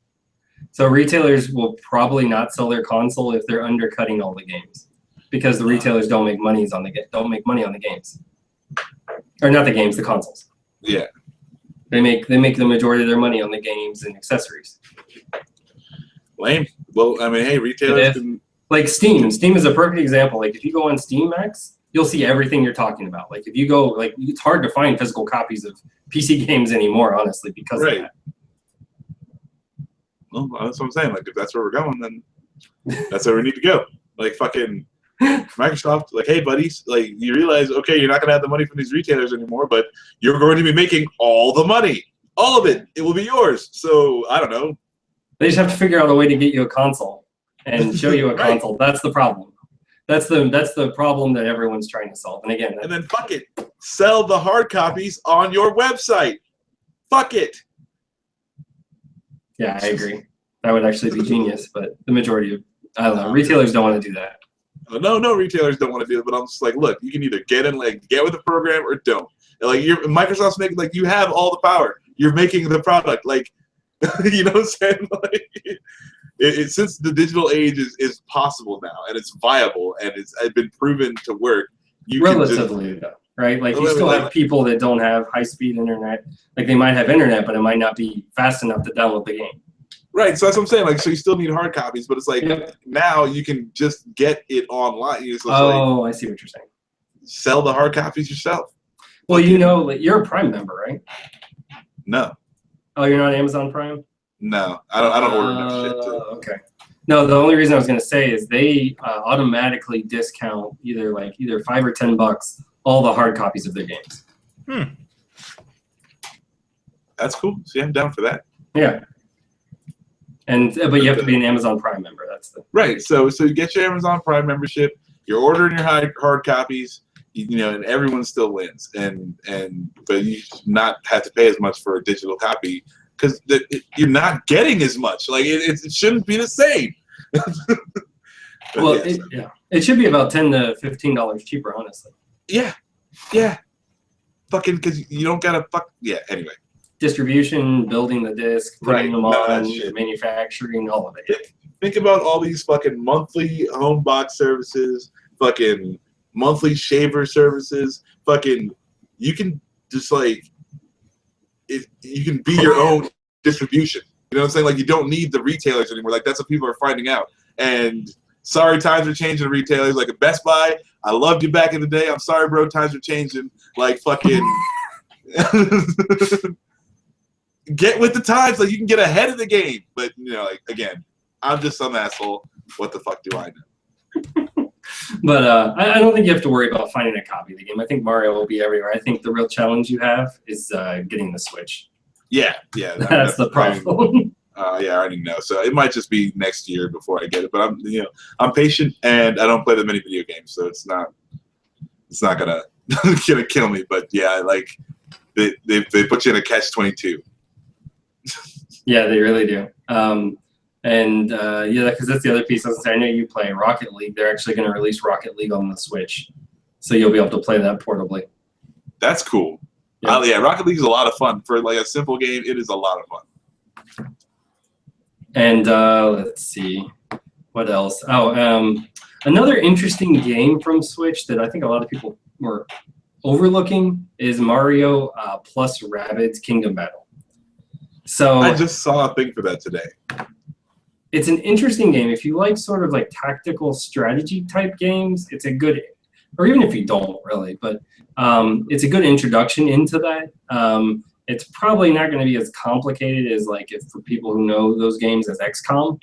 So retailers will probably not sell their console if they're undercutting all the games. Because the retailers don't make money on the games, or not the games, the consoles. Yeah, they make the majority of their money on the games and accessories. Lame. Well, I mean, hey, retailers can... like Steam. Steam is a perfect example. Like if you go on Steam, Max, you'll see everything you're talking about. Like if you go, like it's hard to find physical copies of PC games anymore, honestly, because of that. Well, that's what I'm saying. Like if that's where we're going, then that's where we need to go. Like fucking. Microsoft, like, hey, buddies, like, you realize, okay, you're not going to have the money from these retailers anymore, but you're going to be making all the money. All of it. It will be yours. So, I don't know. They just have to figure out a way to get you a console and show you a Right. console. That's the problem. That's the problem that everyone's trying to solve. And again, And then, fuck it. Sell the hard copies on your website. Fuck it. yeah, I agree. That would actually be genius, but the majority of, I don't know, retailers don't want to do that. No, retailers don't want to do it, but I'm just like, look, you can either get with the program or don't. Like, Microsoft's making, like, you have all the power. You're making the product. Like, you know what I'm saying? Like, since the digital age is possible now, and it's viable, and it's been proven to work, you Relatively, though, right? Like, you still have people that don't have high-speed internet. Like, they might have internet, but it might not be fast enough to download the game. Right, so that's what I'm saying. Like, so you still need hard copies, but it's like Yep. now you can just get it online. So it's Oh, I see what you're saying. sell the hard copies yourself. Well, you know, like, you're a Prime member, right? No, Oh, you're not Amazon Prime? no, I don't order enough shit too. Okay. No, the only reason I was going to say is they automatically discount either $5 or $10 all the hard copies of their games. That's cool. See, I'm down for that. Yeah. But you have to be an Amazon Prime member. That's the Right. So you get your Amazon Prime membership. You're ordering your hard copies. You know, and everyone still wins. But you should not have to pay as much for a digital copy because you're not getting as much. Like it shouldn't be the same. well, it should be about $10 to $15 cheaper, honestly. Yeah. Fucking because you don't gotta Anyway. Distribution, building the disc, putting them None of on, that shit. manufacturing, all of it. Think about all these fucking monthly home box services, fucking monthly shaver services, fucking you can just you can be your own distribution. You know what I'm saying? Like you don't need the retailers anymore. Like that's what people are finding out. And sorry, times are changing. Retailers like at Best Buy, I loved you back in the day. I'm sorry, bro. Times are changing. Like fucking. Get with the times, like you can get ahead of the game. But you know, like again, I'm just some asshole. What the fuck do I know? But I don't think you have to worry about finding a copy of the game. I think Mario will be everywhere. I think the real challenge you have is getting the Switch. Yeah. That's the problem. Yeah, I already know. So it might just be next year before I get it. But I'm patient and I don't play that many video games, so it's not gonna kill me. But yeah, like they put you in a catch-22. Yeah, they really do. Because that's the other piece. I know you play Rocket League. They're actually going to release Rocket League on the Switch, so you'll be able to play that portably. That's cool. Yeah, Rocket League is a lot of fun for like a simple game. It is a lot of fun. And let's see, what else? Oh, another interesting game from Switch that I think a lot of people were overlooking is Mario plus Rabbids Kingdom Battle. So I just saw a thing for that today. It's an interesting game. If you like sort of like tactical strategy type games, it's a good, or even if you don't really, but it's a good introduction into that. It's probably not going to be as complicated as like if for people who know those games as XCOM.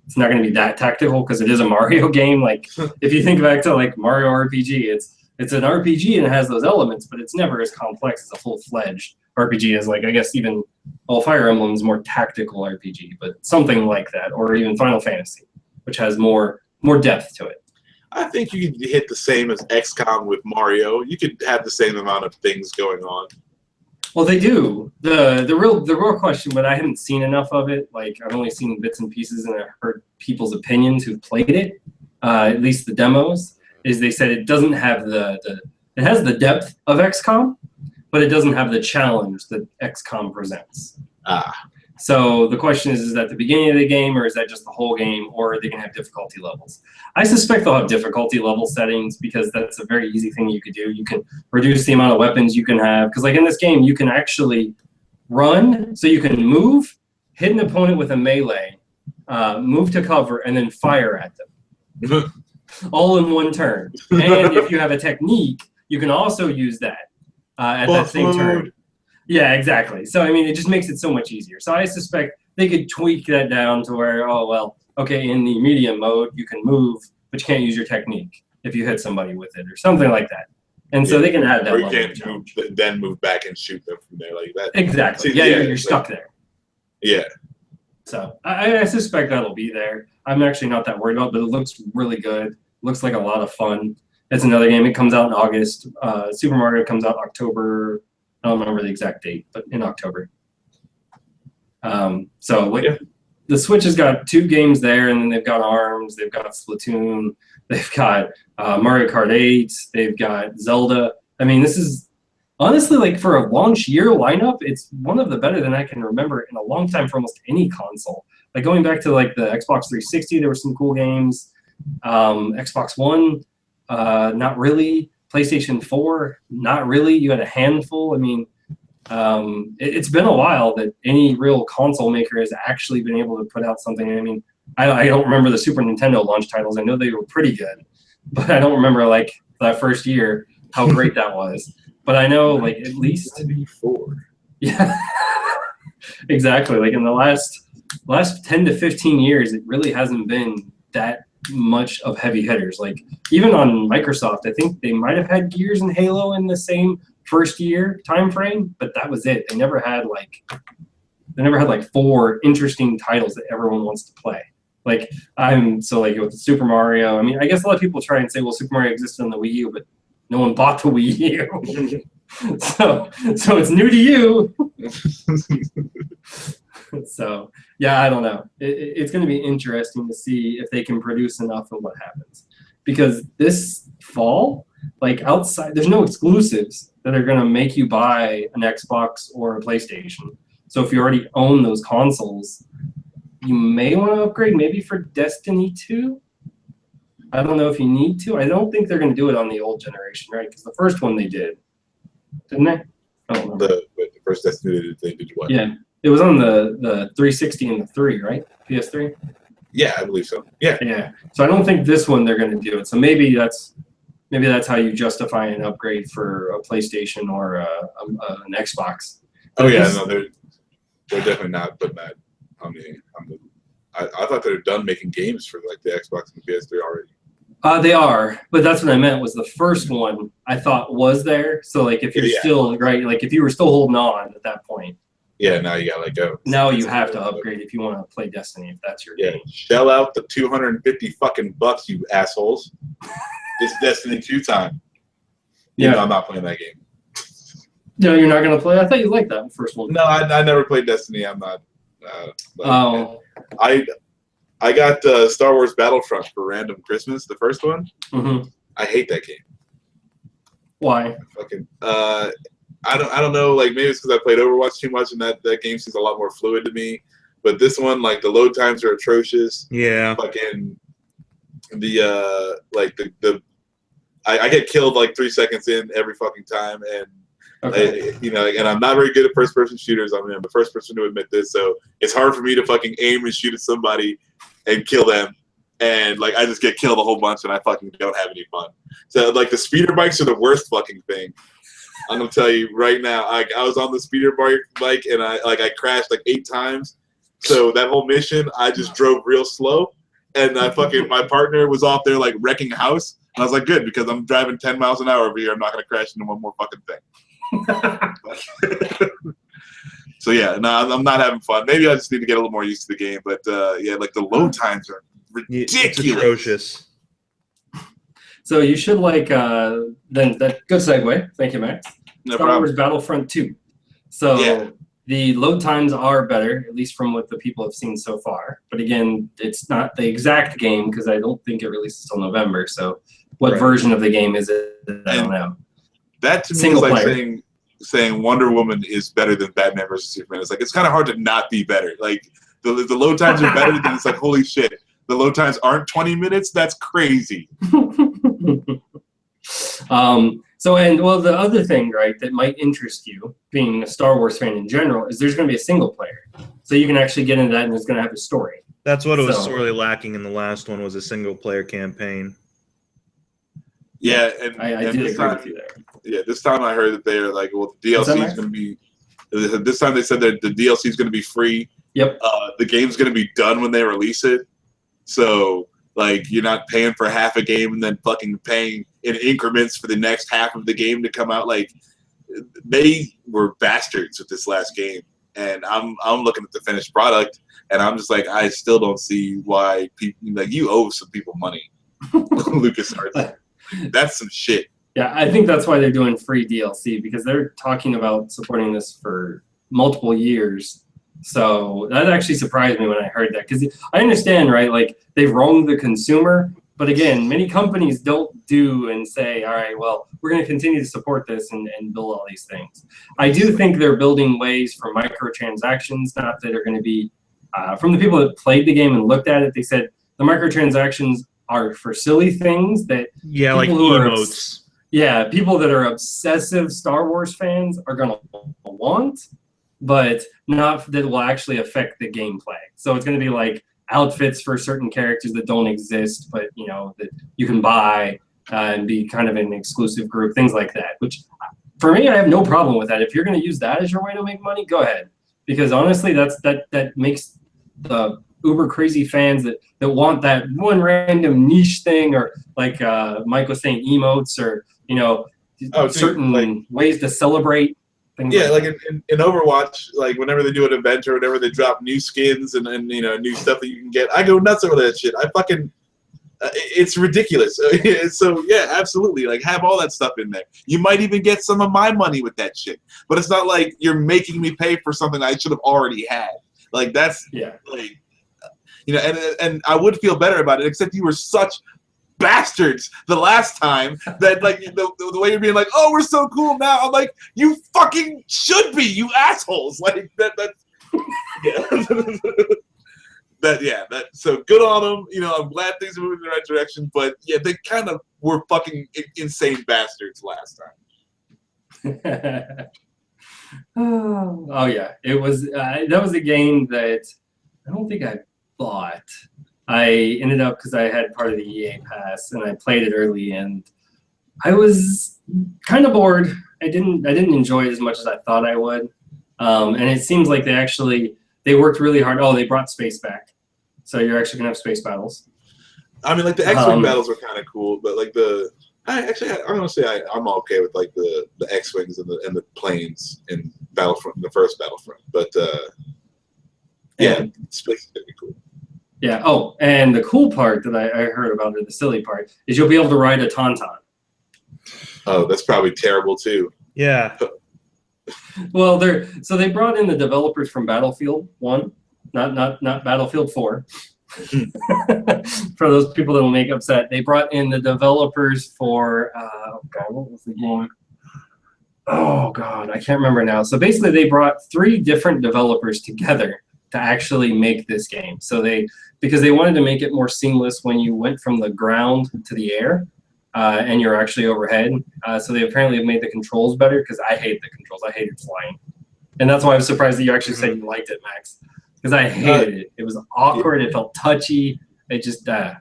It's not going to be that tactical because it is a Mario game. Like if you think back to like Mario RPG, it's an RPG and it has those elements, but it's never as complex as a full-fledged RPG as like, I guess even, well, Fire Emblem is more tactical RPG, but something like that, or even Final Fantasy, which has more depth to it. I think you could hit the same as XCOM with Mario. You could have the same amount of things going on. Well, they do. The real question, but I haven't seen enough of it. Like I've only seen bits and pieces, and I've heard people's opinions who've played it. At least the demos is they said it doesn't have it has the depth of XCOM, but it doesn't have the challenge that XCOM presents. So the question is that the beginning of the game, or is that just the whole game, or are they going to have difficulty levels? I suspect they'll have difficulty level settings because that's a very easy thing you could do. You can reduce the amount of weapons you can have. Because like in this game, you can actually run, so you can move, hit an opponent with a melee, move to cover, and then fire at them. All in one turn. And if you have a technique, you can also use that at that same turn. Yeah, exactly. So, I mean, it just makes it so much easier. So I suspect they could tweak that down to where, oh, well, okay, in the medium mode, you can move, but you can't use your technique. if you hit somebody with it or something like that. And so they can add that. Or you level of can't challenge. then move back and shoot them from there like that. Exactly. See, Yeah, yeah, you're stuck there. Yeah. So I suspect that'll be there. I'm actually not that worried about it, but it looks really good. Looks like a lot of fun. It's another game. It comes out in August. Super Mario comes out October. I don't remember the exact date, but in October. The Switch has got 2 games there, and then they've got ARMS, they've got Splatoon, they've got Mario Kart 8, they've got Zelda. I mean, this is honestly, like, for a launch year lineup, it's one of the better than I can remember in a long time for almost any console. Like, going back to, like, the Xbox 360, there were some cool games. Xbox One, not really. PlayStation 4, not really. You had a handful. I mean, it's been a while that any real console maker has actually been able to put out something. I mean, I don't remember the Super Nintendo launch titles. I know they were pretty good, but I don't remember, like, that first year how great that was. But I know, like, at least 94. Yeah, exactly. Like, in the last 10 to 15 years, it really hasn't been that much of heavy hitters. Like, even on Microsoft, I think they might have had Gears and Halo in the same first year time frame, but that was it. They never had like 4 interesting titles that everyone wants to play. Like, like with Super Mario, I mean, I guess a lot of people try and say, well, Super Mario existed on the Wii U, but no one bought the Wii U. so it's new to you. So yeah, I don't know. It's going to be interesting to see if they can produce enough and what happens, because this fall, like, outside, there's no exclusives that are going to make you buy an Xbox or a PlayStation. So if you already own those consoles, you may want to upgrade maybe for Destiny 2. I don't know if you need to. I don't think they're going to do it on the old generation, right? Because the first one they did, didn't they? I don't know. The first Destiny they did what? Yeah, it was on the 360 and the 3, right? PS3. Yeah, I believe so. Yeah. Yeah. So I don't think this one they're going to do it. So maybe that's how you justify an upgrade for a PlayStation or an Xbox. Oh yeah, no, they're definitely not putting that on the. I thought they were done making games for, like, the Xbox and the PS3 already. They are, but that's what I meant was the first one I thought was there. So, like, if you're still, right, like, if you were still holding on at that point. Yeah, now you got, like, now you have to upgrade if you want to play Destiny, if that's your game. Shell out the $250 fucking bucks, you assholes. It's Destiny 2 time. Yeah, no, I'm not playing that game. No, you're not gonna play. I thought you liked that first one. No, I never played Destiny. I'm not. I got Star Wars Battlefront for random Christmas, the first one. Mm-hmm. I hate that game. Why? Fucking. I don't know. Like, maybe it's because I played Overwatch too much, and that game seems a lot more fluid to me. But this one, like, the load times are atrocious. Yeah. Fucking I get killed like 3 seconds in every fucking time, and and I'm not very good at first-person shooters. I mean, I'm the first person to admit this, so it's hard for me to fucking aim and shoot at somebody and kill them, and, like, I just get killed a whole bunch, and I fucking don't have any fun. So, like, the speeder bikes are the worst fucking thing. I'm gonna tell you right now. I was on the speeder bike, and I crashed like 8 times. So that whole mission, I just drove real slow, and my partner was off there, like, wrecking a house. And I was like, good, because I'm driving 10 miles an hour over here. I'm not going to crash into one more fucking thing. So, yeah, no, I'm not having fun. Maybe I just need to get a little more used to the game. But, yeah, like, the load times are ridiculous. It's atrocious. So you should, like, then that good segue. Thank you, Max. No Star problem. Wars Battlefront 2. So the load times are better, at least from what the people have seen so far. But again, it's not the exact game because I don't think it releases till November. So what version of the game is it? I don't know. That to me is like saying Wonder Woman is better than Batman versus Superman. It's like, it's kind of hard to not be better. Like, the load times are better than, it's like, holy shit. The load times aren't 20 minutes? That's crazy. The other thing, right, that might interest you, being a Star Wars fan in general, is there's going to be a single player. So you can actually get into that, and it's going to have a story. That's what was sorely lacking in the last one, was a single player campaign. Yeah, and I did agree with you there. Yeah, this time I heard that they're like, well, the DLC is going to be. This time they said that the DLC is going to be free. Yep. The game's going to be done when they release it. So Like, you're not paying for half a game and then fucking paying in increments for the next half of the game to come out. Like, they were bastards with this last game. And I'm looking at the finished product, and I'm just like, I still don't see why people, like, you owe some people money, LucasArts. That's some shit. Yeah, I think that's why they're doing free DLC, because they're talking about supporting this for multiple years. So that actually surprised me when I heard that, because I understand, right? Like, they've wronged the consumer, but again, many companies don't do and say, all right, well, we're going to continue to support this and build all these things. I do think they're building ways for microtransactions, not that are going to be, from the people that played the game and looked at it, they said the microtransactions are for silly things that like emotes. People that are obsessive Star Wars fans are going to want, but not that will actually affect the gameplay. So it's going to be like outfits for certain characters that don't exist, but you know, that you can buy and be kind of an exclusive group, things like that. Which, for me, I have no problem with that. If you're going to use that as your way to make money, go ahead. Because honestly, that makes the uber crazy fans that want that one random niche thing, or like Mike was saying, emotes, or you know, certain like, ways to celebrate. Yeah, like in Overwatch, like whenever they do an event or whenever they drop new skins and you know, new stuff that you can get, I go nuts over that shit. I fucking, it's ridiculous. So yeah, absolutely, like have all that stuff in there. You might even get some of my money with that shit, but it's not like you're making me pay for something I should have already had. Like that's like, you know, and I would feel better about it, except you were such bastards the last time that like the way you're being like, oh, we're so cool now. I'm like, you fucking should be, you assholes. Like that so good on them. You know, I'm glad things are moving in the right direction, but yeah, they kind of were fucking insane bastards last time. Oh yeah, it was that was a game that I don't think I bought. I ended up, because I had part of the EA pass and I played it early, and I was kind of bored. I didn't enjoy it as much as I thought I would. And it seems like they worked really hard. Oh, they brought space back, so you're actually gonna have space battles. I mean, like the X-wing battles were kind of cool, but like I'm gonna say I'm okay with like the X-wings and the planes in Battlefront, the first Battlefront. But yeah, space is gonna be cool. Yeah. Oh, and the cool part that I heard about, or the silly part, is you'll be able to ride a Tauntaun. Oh, that's probably terrible too. Yeah. Well, they brought in the developers from Battlefield 1, not Battlefield 4. For those people that will make upset, they brought in the developers for what was the game? Oh God, I can't remember now. So basically, they brought 3 different developers together to actually make this game. So because they wanted to make it more seamless when you went from the ground to the air, and you're actually overhead. So they apparently have made the controls better, because I hate the controls. I hated flying, and that's why I was surprised that you actually said you liked it, Max. Because I hated it. It was awkward. It felt touchy. It just but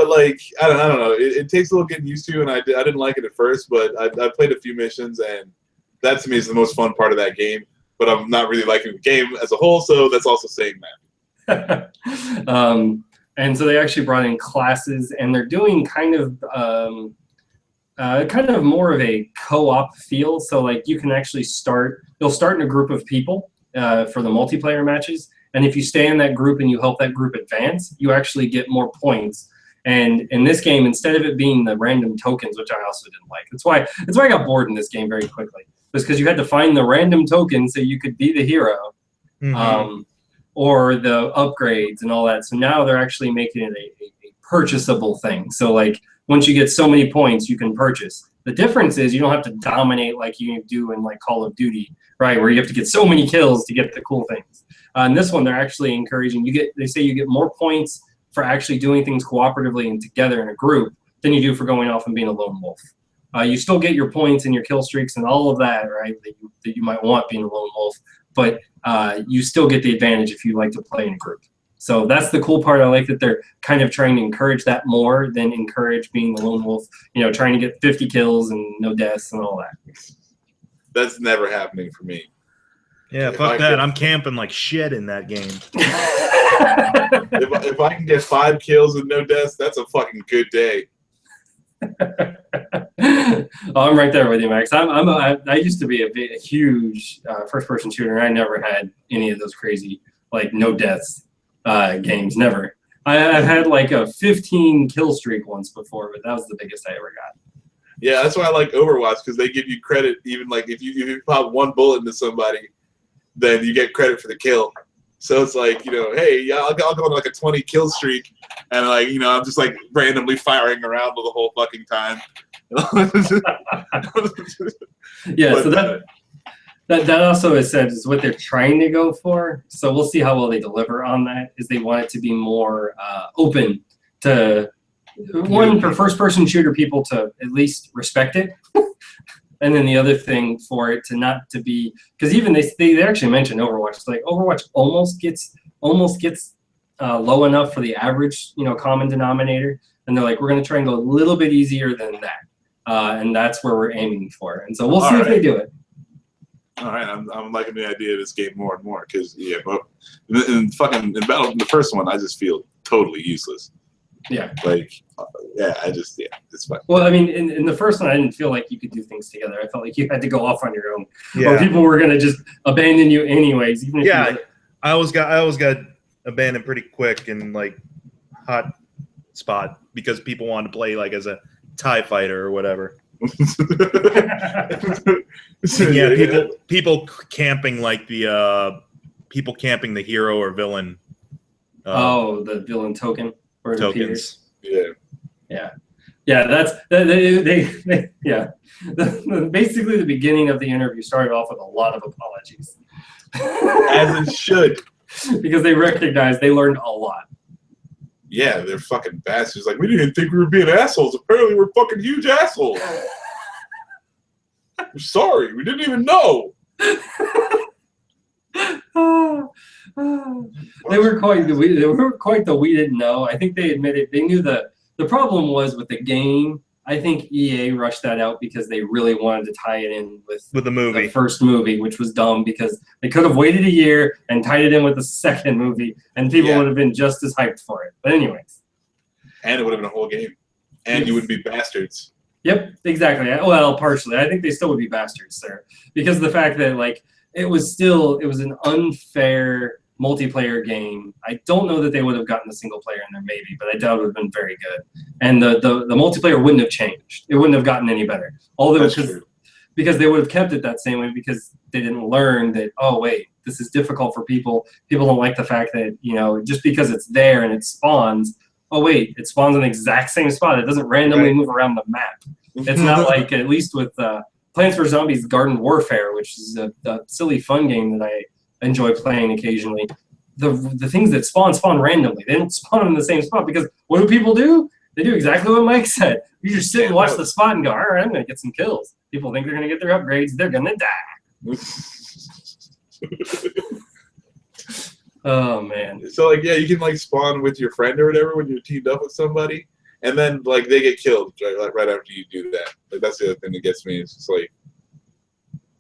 like I don't know. It takes a little getting used to, and I didn't like it at first, but I played a few missions, and that to me is the most fun part of that game. But I'm not really liking the game as a whole, so that's also saying that. And so they actually brought in classes, and they're doing kind of more of a co-op feel. So like you can actually you'll start in a group of people for the multiplayer matches, and if you stay in that group and you help that group advance, you actually get more points. And in this game, instead of it being the random tokens, which I also didn't like, that's why I got bored in this game very quickly. Because you had to find the random token so you could be the hero, or the upgrades and all that. So now they're actually making it a purchasable thing. So like once you get so many points, you can purchase. The difference is you don't have to dominate like you do in like Call of Duty, right? Where you have to get so many kills to get the cool things. In this one, they're actually encouraging they say you get more points for actually doing things cooperatively and together in a group than you do for going off and being a lone wolf. You still get your points and your kill streaks and all of that, right? That you might want being a lone wolf, but you still get the advantage if you like to play in a group. So that's the cool part. I like that they're kind of trying to encourage that more than encourage being the lone wolf. You know, trying to get 50 kills and no deaths and all that. That's never happening for me. Yeah, fuck that. I'm camping like shit in that game. If I can get 5 kills and no deaths, that's a fucking good day. I'm right there with you, Max. I used to be a huge first-person shooter. I never had any of those crazy like no deaths games. Never. I've had like a 15 kill streak once before, but that was the biggest I ever got. Yeah, that's why I like Overwatch, because they give you credit even like if you pop 1 bullet into somebody, then you get credit for the kill. So it's like, you know, hey, yeah, I'll go on like a 20 kill streak, and like, you know, I'm just like randomly firing around the whole fucking time. Yeah, but, so that also is said is what they're trying to go for. So we'll see how well they deliver on that. Is they want it to be more open to one for first-person shooter people to at least respect it. And then the other thing for it to not to be, because even they actually mentioned Overwatch. It's like Overwatch almost gets low enough for the average, you know, common denominator, and they're like, we're going to try and go a little bit easier than that, and that's where we're aiming for. And so we'll see if they do it. All right, I'm liking the idea of this game more and more, because yeah, but in battle in the first one, I just feel totally useless. Yeah. Like, yeah, it's fine. Well, I mean, in the first one, I didn't feel like you could do things together. I felt like you had to go off on your own, or people were gonna just abandon you anyways. Even if I always got abandoned pretty quick in like hot spot because people wanted to play like as a TIE fighter or whatever. Yeah, people camping like the hero or villain. The villain token. Or tokens. Yeah. That's yeah. Basically, the beginning of the interview started off with a lot of apologies, as it should, because they recognized they learned a lot. Yeah, they're fucking bastards. Like, we didn't even think we were being assholes. Apparently, we're fucking huge assholes. We're sorry, we didn't even know. They were quite the we didn't know. I think they admitted they knew the problem was with the game. I think EA rushed that out because they really wanted to tie it in with the movie, the first movie, which was dumb because they could have waited a year and tied it in with the second movie, and people would have been just as hyped for it. But anyways, and it would have been a whole game, and you would be bastards. Yep, exactly. Well, partially. I think they still would be bastards there because of the fact that like it was an unfair multiplayer game. I don't know that they would have gotten the single player in there, maybe, but I doubt it would have been very good. And the multiplayer wouldn't have changed. It wouldn't have gotten any better. Although because they would have kept it that same way because they didn't learn that, oh wait, this is difficult for people. People don't like the fact that, you know, just because it's there and it spawns, oh wait, it spawns in the exact same spot. It doesn't randomly move around the map. It's not like, at least with Plants vs. Zombies Garden Warfare, which is a silly fun game that I enjoy playing occasionally. The things that spawn randomly. They don't spawn in the same spot because what do people do? They do exactly what Mike said. You just sit and watch the spot and go, all right, I'm going to get some kills. People think they're going to get their upgrades. They're going to die. Oh, man. So, like, yeah, you can, like, spawn with your friend or whatever when you're teamed up with somebody, and then, like, they get killed right after you do that. Like, that's the other thing that gets me. It's just, like,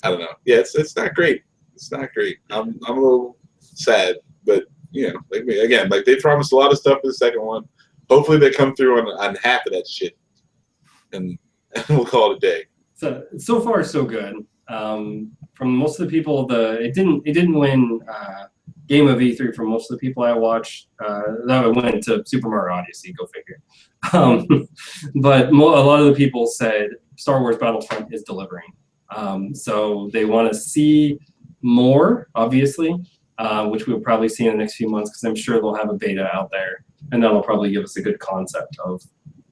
I don't know. Yeah, it's not great. It's not great. I'm a little sad, but, you know, like, again, like, they promised a lot of stuff for the second one. Hopefully they come through on half of that shit, and we'll call it a day. So far, so good. From most of the people, it didn't win Game of E3 from most of the people I watched. That went to Super Mario Odyssey. Go figure. But a lot of the people said Star Wars Battlefront is delivering. So they want to see more, obviously, which we'll probably see in the next few months because I'm sure they'll have a beta out there, and that'll probably give us a good concept of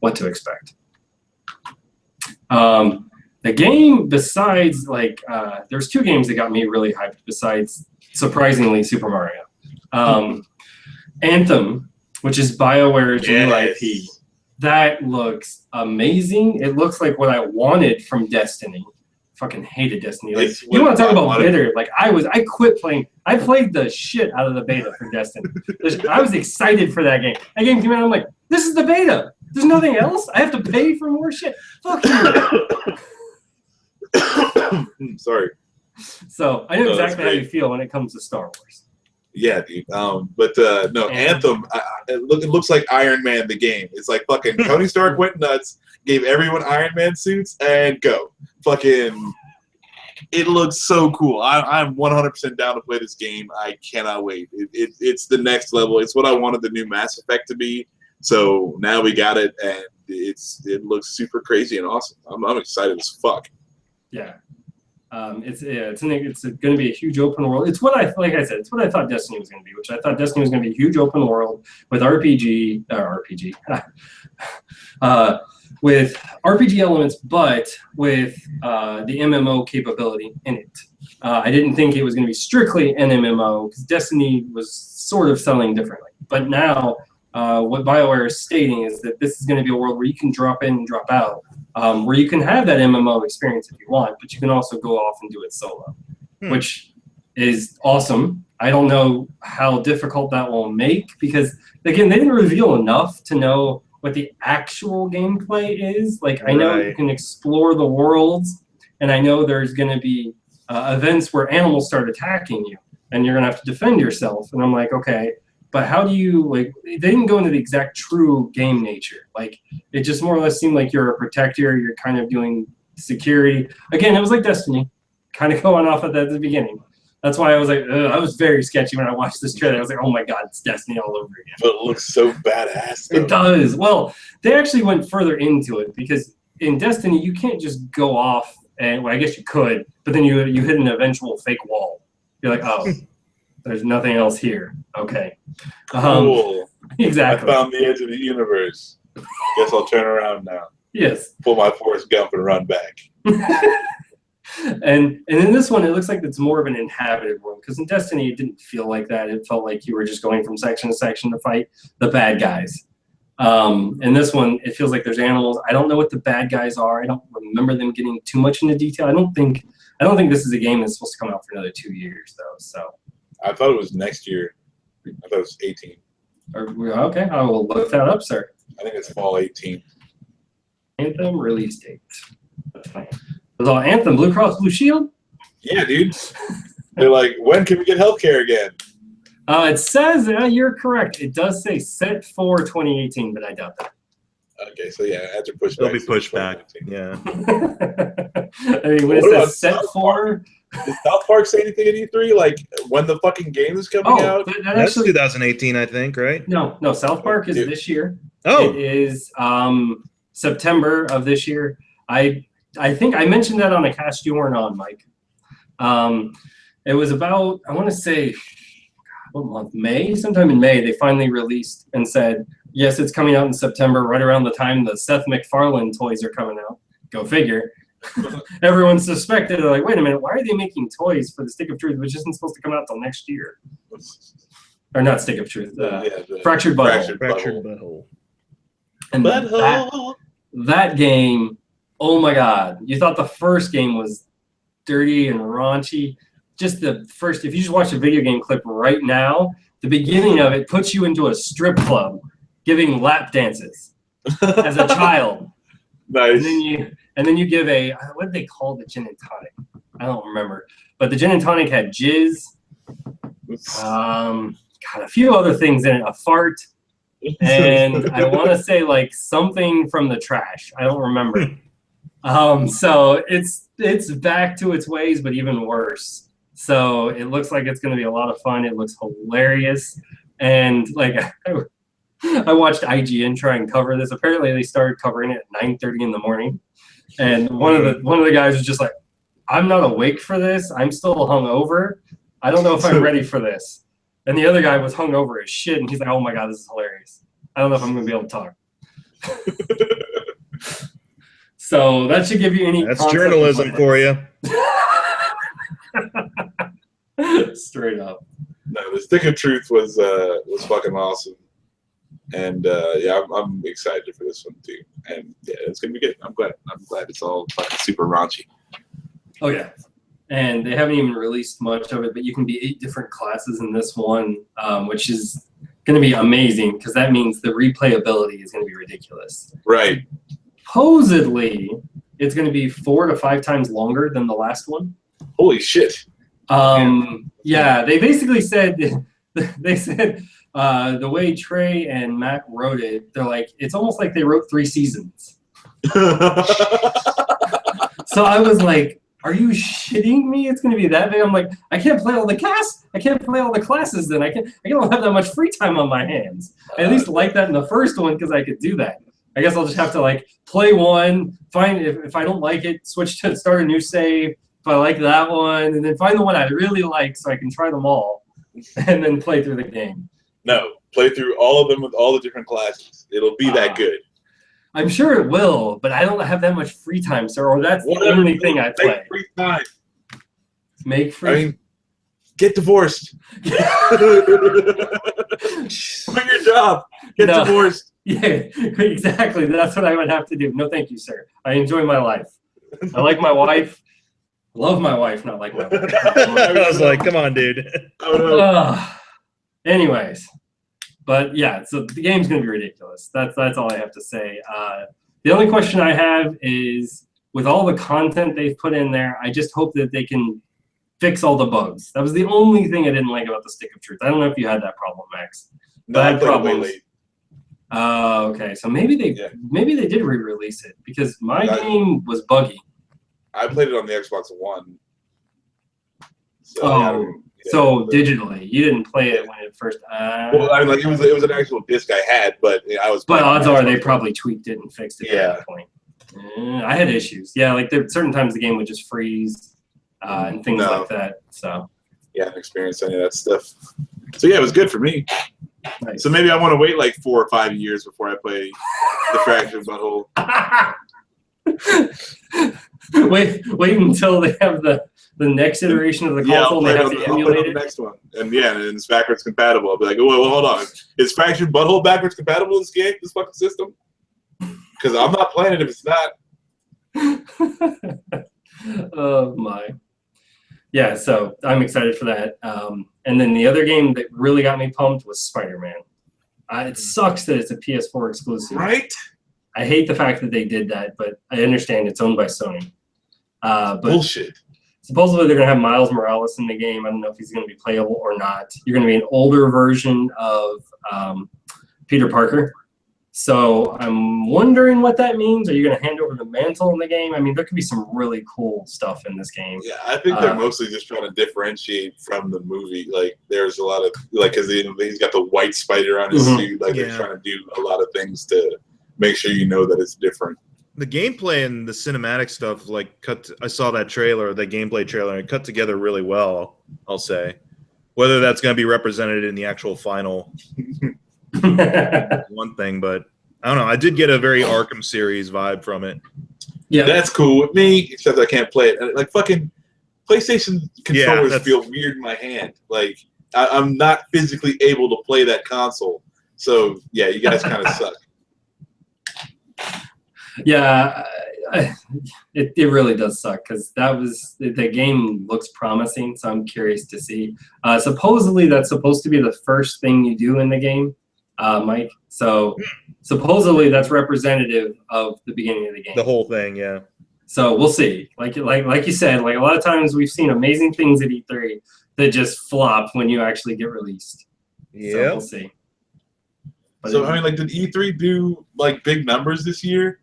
what to expect. The game, besides, like, there's two games that got me really hyped besides, surprisingly, Super Mario. Anthem, which is BioWare's new IP. That looks amazing. It looks like what I wanted from Destiny. Fucking hated Destiny. Like, you want to talk about bitter? Like, I quit playing. I played the shit out of the beta for Destiny. I was excited for that game. That game came out, I'm like, this is the beta. There's nothing else. I have to pay for more shit. Fuck you. Sorry. So I know No, that's exactly how great. you feel when it comes to Star Wars. Yeah, dude. No, Anthem. It looks like Iron Man the game. It's like fucking Tony Stark went nuts, gave everyone Iron Man suits, and go. Fucking. It looks so cool. I'm 100% down to play this game. I cannot wait. It's the next level. It's what I wanted the new Mass Effect to be. So now we got it, and it looks super crazy and awesome. I'm excited as fuck. Yeah. It's going to be a huge open world. It's what like I said, it's what I thought Destiny was going to be, which I thought Destiny was going to be a huge open world with with RPG elements, but with the MMO capability in it. I didn't think it was going to be strictly an MMO because Destiny was sort of selling differently. But now what BioWare is stating is that this is going to be a world where you can drop in and drop out, where you can have that MMO experience if you want, but you can also go off and do it solo, which is awesome. I don't know how difficult that will make because, again, they didn't reveal enough to know what the actual gameplay is. Like, I know you can explore the worlds, and I know there's going to be events where animals start attacking you, and you're going to have to defend yourself. And I'm like, okay, but how do you, like, they didn't go into the exact true game nature. Like, it just more or less seemed like you're a protector, you're kind of doing security. Again, it was like Destiny, kind of going off at the beginning. That's why I was like, I was very sketchy when I watched this trailer. I was like, oh my God, it's Destiny all over again. But it looks so badass, though. It does. Well, they actually went further into it because in Destiny, you can't just go off and, well, I guess you could, but then you hit an eventual fake wall. You're like, oh, there's nothing else here. Okay. Cool. Exactly. I found the edge of the universe. Guess I'll turn around now. Yes. Pull my Forrest Gump and run back. And in this one, it looks like it's more of an inhabited world because in Destiny, it didn't feel like that. It felt like you were just going from section to section to fight the bad guys. In this one, it feels like there's animals. I don't know what the bad guys are. I don't remember them getting too much into detail. I don't think this is a game that's supposed to come out for another 2 years though. So I thought it was next year. I thought it was 18. Okay, I will look that up, sir. I think it's fall 18. Anthem release date. That's fine. It was all Anthem, Blue Cross Blue Shield? Yeah, dude. They're like, when can we get healthcare again? It says, you're correct. It does say set for 2018, but I doubt that. Okay, so yeah, after pushback. It'll be pushed back. Yeah. I mean, when it says set for. Did South Park say anything at E3? Like, when the fucking game is coming out? That That's actually, 2018, I think, right? No, South Park is this year. Oh. It is September of this year. I think I mentioned that on a cast you weren't on, Mike. It was about, I want to say, what month? May? Sometime in May, they finally released and said, yes, it's coming out in September, right around the time the Seth MacFarlane toys are coming out. Go figure. Everyone suspected, they're like, wait a minute, why are they making toys for the Stick of Truth, which isn't supposed to come out till next year? Or not Stick of Truth, Fractured Butthole. Fractured Butthole. And that game, oh my God. You thought the first game was dirty and raunchy. Just the first, if you just watch a video game clip right now, the beginning of it puts you into a strip club giving lap dances as a child. Nice. And then you give what did they call the gin and tonic? I don't remember. But the gin and tonic had jizz, a few other things in it, a fart, and I want to say like something from the trash. I don't remember. So it's back to its ways, but even worse. So it looks like it's going to be a lot of fun. It looks hilarious. And like I watched IGN try and cover this. Apparently they started covering it at 9:30 in the morning. And one of the guys was just like, I'm not awake for this. I'm still hungover. I don't know if I'm ready for this. And the other guy was hungover as shit. And he's like, oh my God, this is hilarious. I don't know if I'm going to be able to talk. So that should give you any. That's journalism for you. Straight up. No, the Stick of Truth was fucking awesome, and yeah, I'm excited for this one too. And yeah, it's gonna be good. I'm glad it's all fucking super raunchy. Oh yeah, and they haven't even released much of it, but you can be 8 different classes in this one, which is going to be amazing because that means the replayability is going to be ridiculous. Right. Supposedly, it's going to be 4 to 5 times longer than the last one. Holy shit. Yeah, they basically said, they said the way Trey and Matt wrote it, they're like, it's almost like they wrote 3 seasons. So I was like, are you shitting me? It's going to be that big? I'm like, I can't play all the cast. I can't play all the classes then. I don't have that much free time on my hands. I at least like that in the first one because I could do that. I guess I'll just have to like play one, find if I don't like it, switch to start a new save. If I like that one, and then find the one I really like so I can try them all and then play through the game. No, play through all of them with all the different classes. It'll be that good. I'm sure it will, but I don't have that much free time, sir, or that's the only thing I play. Make free time. Make free. I mean, get divorced. Quit your job. Get divorced. Yeah, exactly. That's what I would have to do. No, thank you, sir. I enjoy my life. I like my wife. Love my wife, not like my wife. I was like, come on, dude. Anyways. But yeah, so the game's gonna be ridiculous. That's all I have to say. The only question I have is, with all the content they've put in there, I just hope that they can fix all the bugs. That was the only thing I didn't like about the Stick of Truth. I don't know if you had that problem, Max. No, I played it way late. Okay, so maybe they did re-release it because my game was buggy. I played it on the Xbox One. So, so digitally, you didn't play it when it first. Well, I mean, like it was an actual disc I had, but I was. But odds are they probably tweaked it and fixed it at that point. I had issues. Yeah, like there certain times the game would just freeze and things like that. So. Yeah, I haven't experienced any of that stuff. So yeah, it was good for me. Nice. So maybe I want to wait like 4 or 5 years before I play the Fractured Butthole. wait until they have the next iteration of the console. Yeah, they have to emulate it. The next one, and and it's backwards compatible. I'll be like, well, hold on, is Fractured Butthole backwards compatible in this game, this fucking system? Because I'm not playing it if it's not. Oh my. Yeah, so I'm excited for that. And then the other game that really got me pumped was Spider-Man. It sucks that it's a PS4 exclusive. Right? I hate the fact that they did that, but I understand it's owned by Sony. But bullshit. Supposedly they're going to have Miles Morales in the game. I don't know if he's going to be playable or not. You're going to be an older version of Peter Parker. So I'm wondering what that means. Are you going to hand over the mantle in the game? I mean, there could be some really cool stuff in this game. Yeah, I think they're mostly just trying to differentiate from the movie. Like, there's a lot of, like, because he's got the white spider on his suit. Like, they're trying to do a lot of things to make sure you know that it's different. The gameplay and the cinematic stuff, like, I saw that trailer, the gameplay trailer, and it cut together really well, I'll say. Whether that's going to be represented in the actual final one thing, but I don't know. I did get a very Arkham series vibe from it. Yeah, that's cool with me, except I can't play it. Like, fucking PlayStation controllers feel weird in my hand. Like, I'm not physically able to play that console. So, yeah, you guys kind of suck. Yeah, it really does suck because the game looks promising, so I'm curious to see. Supposedly, that's supposed to be the first thing you do in the game, Mike. So supposedly that's representative of the beginning of the game. The whole thing, yeah. So we'll see. Like you said, like a lot of times we've seen amazing things at E3 that just flop when you actually get released. Yeah, so we'll see. But so I mean, like, did E3 do like big numbers this year?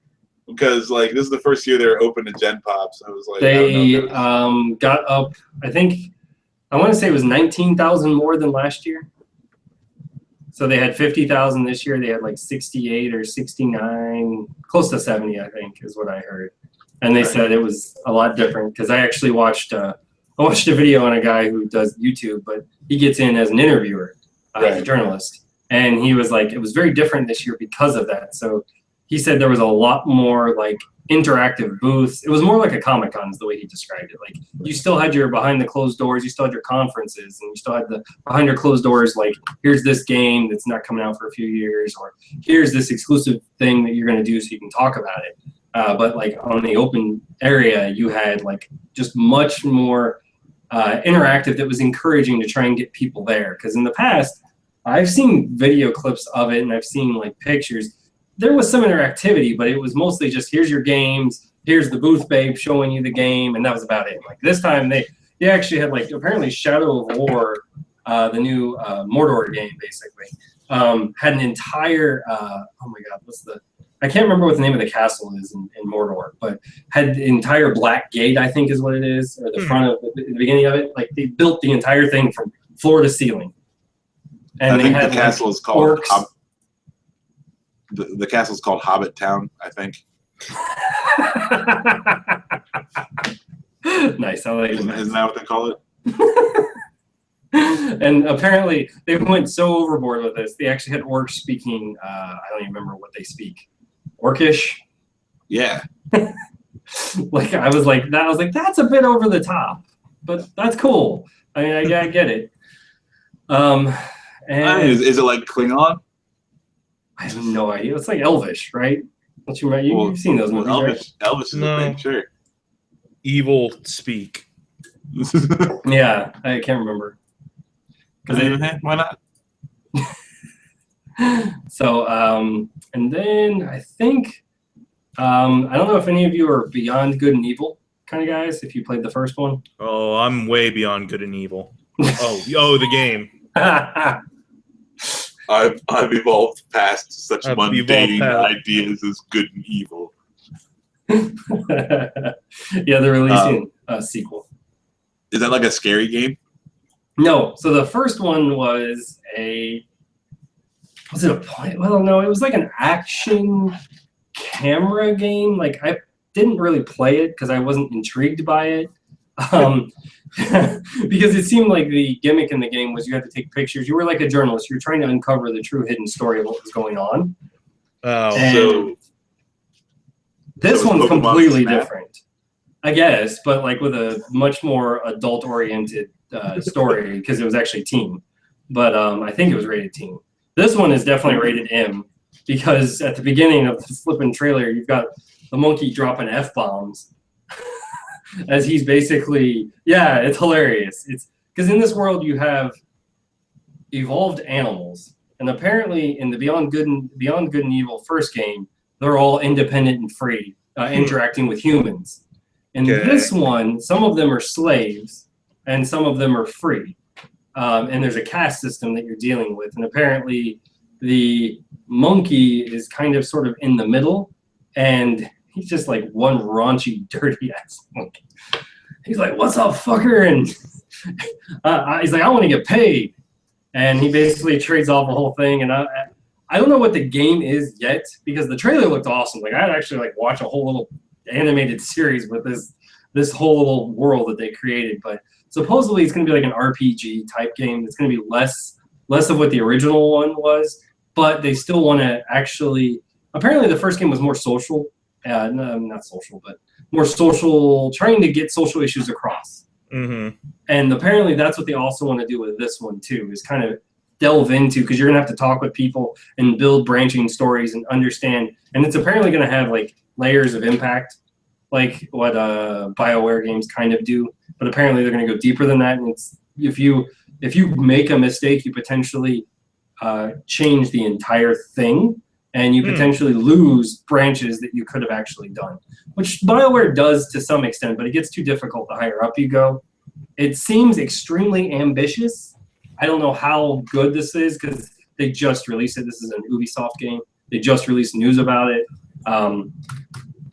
Because like this is the first year they're open to Gen Pop, so it was like they got up. I think I want to say it was 19,000 more than last year. So they had 50,000 this year. They had like 68 or 69, close to 70, I think, is what I heard. And they said it was a lot different because I actually watched a video on a guy who does YouTube, but he gets in as an interviewer, as a journalist, and he was like, it was very different this year because of that. So he said there was a lot more like interactive booths. It was more like a Comic-Con is the way he described it. Like, you still had your behind the closed doors, you still had your conferences, and you still had the behind your closed doors, like, here's this game that's not coming out for a few years, or here's this exclusive thing that you're going to do so you can talk about it. But like on the open area, you had like just much more interactive that was encouraging to try and get people there. Because in the past, I've seen video clips of it and I've seen like pictures. There was some interactivity, but it was mostly just, here's your games, here's the booth babe showing you the game, and that was about it. Like this time, they actually had like apparently Shadow of War, the new Mordor game, basically, had an entire oh my god, I can't remember what the name of the castle is in Mordor, but had the entire Black Gate, I think is what it is, or the front of the beginning of it. Like they built the entire thing from floor to ceiling. And I think had, the castle is called orcs. the castle is called Hobbit Town, I think. Nice, I like it. Isn't that what they call it? And apparently they went so overboard with this. They actually had orcs speaking. I don't even remember what they speak. Orcish. Yeah. Like I was like that's a bit over the top, but that's cool. I mean, I get it. And is it like Klingon? I have no idea. It's like Elvish, right? Don't you remember? You've seen those movies, right? Elvish is a thing, sure. Evil speak. Yeah, I can't remember. Why not? So, and then I think, I don't know if any of you are Beyond Good and Evil kind of guys, if you played the first one. Oh, I'm way beyond good and evil. Oh, the game. I've evolved past such mundane ideas as good and evil. Yeah, they're releasing a sequel. Is that like a scary game? No. So the first one was it a point? Well, no, it was like an action camera game. Like I didn't really play it because I wasn't intrigued by it. Because it seemed like the gimmick in the game was you had to take pictures. You were like a journalist. You were trying to uncover the true hidden story of what was going on. Oh, and this one's completely different, I guess, but like with a much more adult-oriented story because it was actually teen. But I think it was rated teen. This one is definitely rated M because at the beginning of the flipping trailer, you've got the monkey dropping F-bombs. As he's basically, yeah, it's hilarious. It's because in this world you have evolved animals, and apparently in the Beyond Good and Evil first game, they're all independent and free, interacting with humans. In this one, some of them are slaves, and some of them are free. And there's a caste system that you're dealing with, and apparently the monkey is kind of sort of in the middle, and he's just like one raunchy, dirty ass monkey. He's like, "What's up, fucker?" And he's like, "I want to get paid." And he basically trades off the whole thing. And I don't know what the game is yet because the trailer looked awesome. Like I'd actually like watch a whole little animated series with this whole little world that they created. But supposedly it's going to be like an RPG type game. It's going to be less of what the original one was. But they still want to actually. Apparently, the first game was more social. No, not social, but more social, trying to get social issues across. Mm-hmm. And apparently that's what they also want to do with this one too, is kind of delve into, because you're going to have to talk with people and build branching stories and understand. And it's apparently going to have like layers of impact, like what BioWare games kind of do. But apparently they're going to go deeper than that. And it's if you make a mistake, you potentially change the entire thing. And you potentially lose branches that you could have actually done, which BioWare does to some extent, but it gets too difficult the higher up you go. It seems extremely ambitious. I don't know how good this is because they just released it. This is an Ubisoft game. They just released news about it, and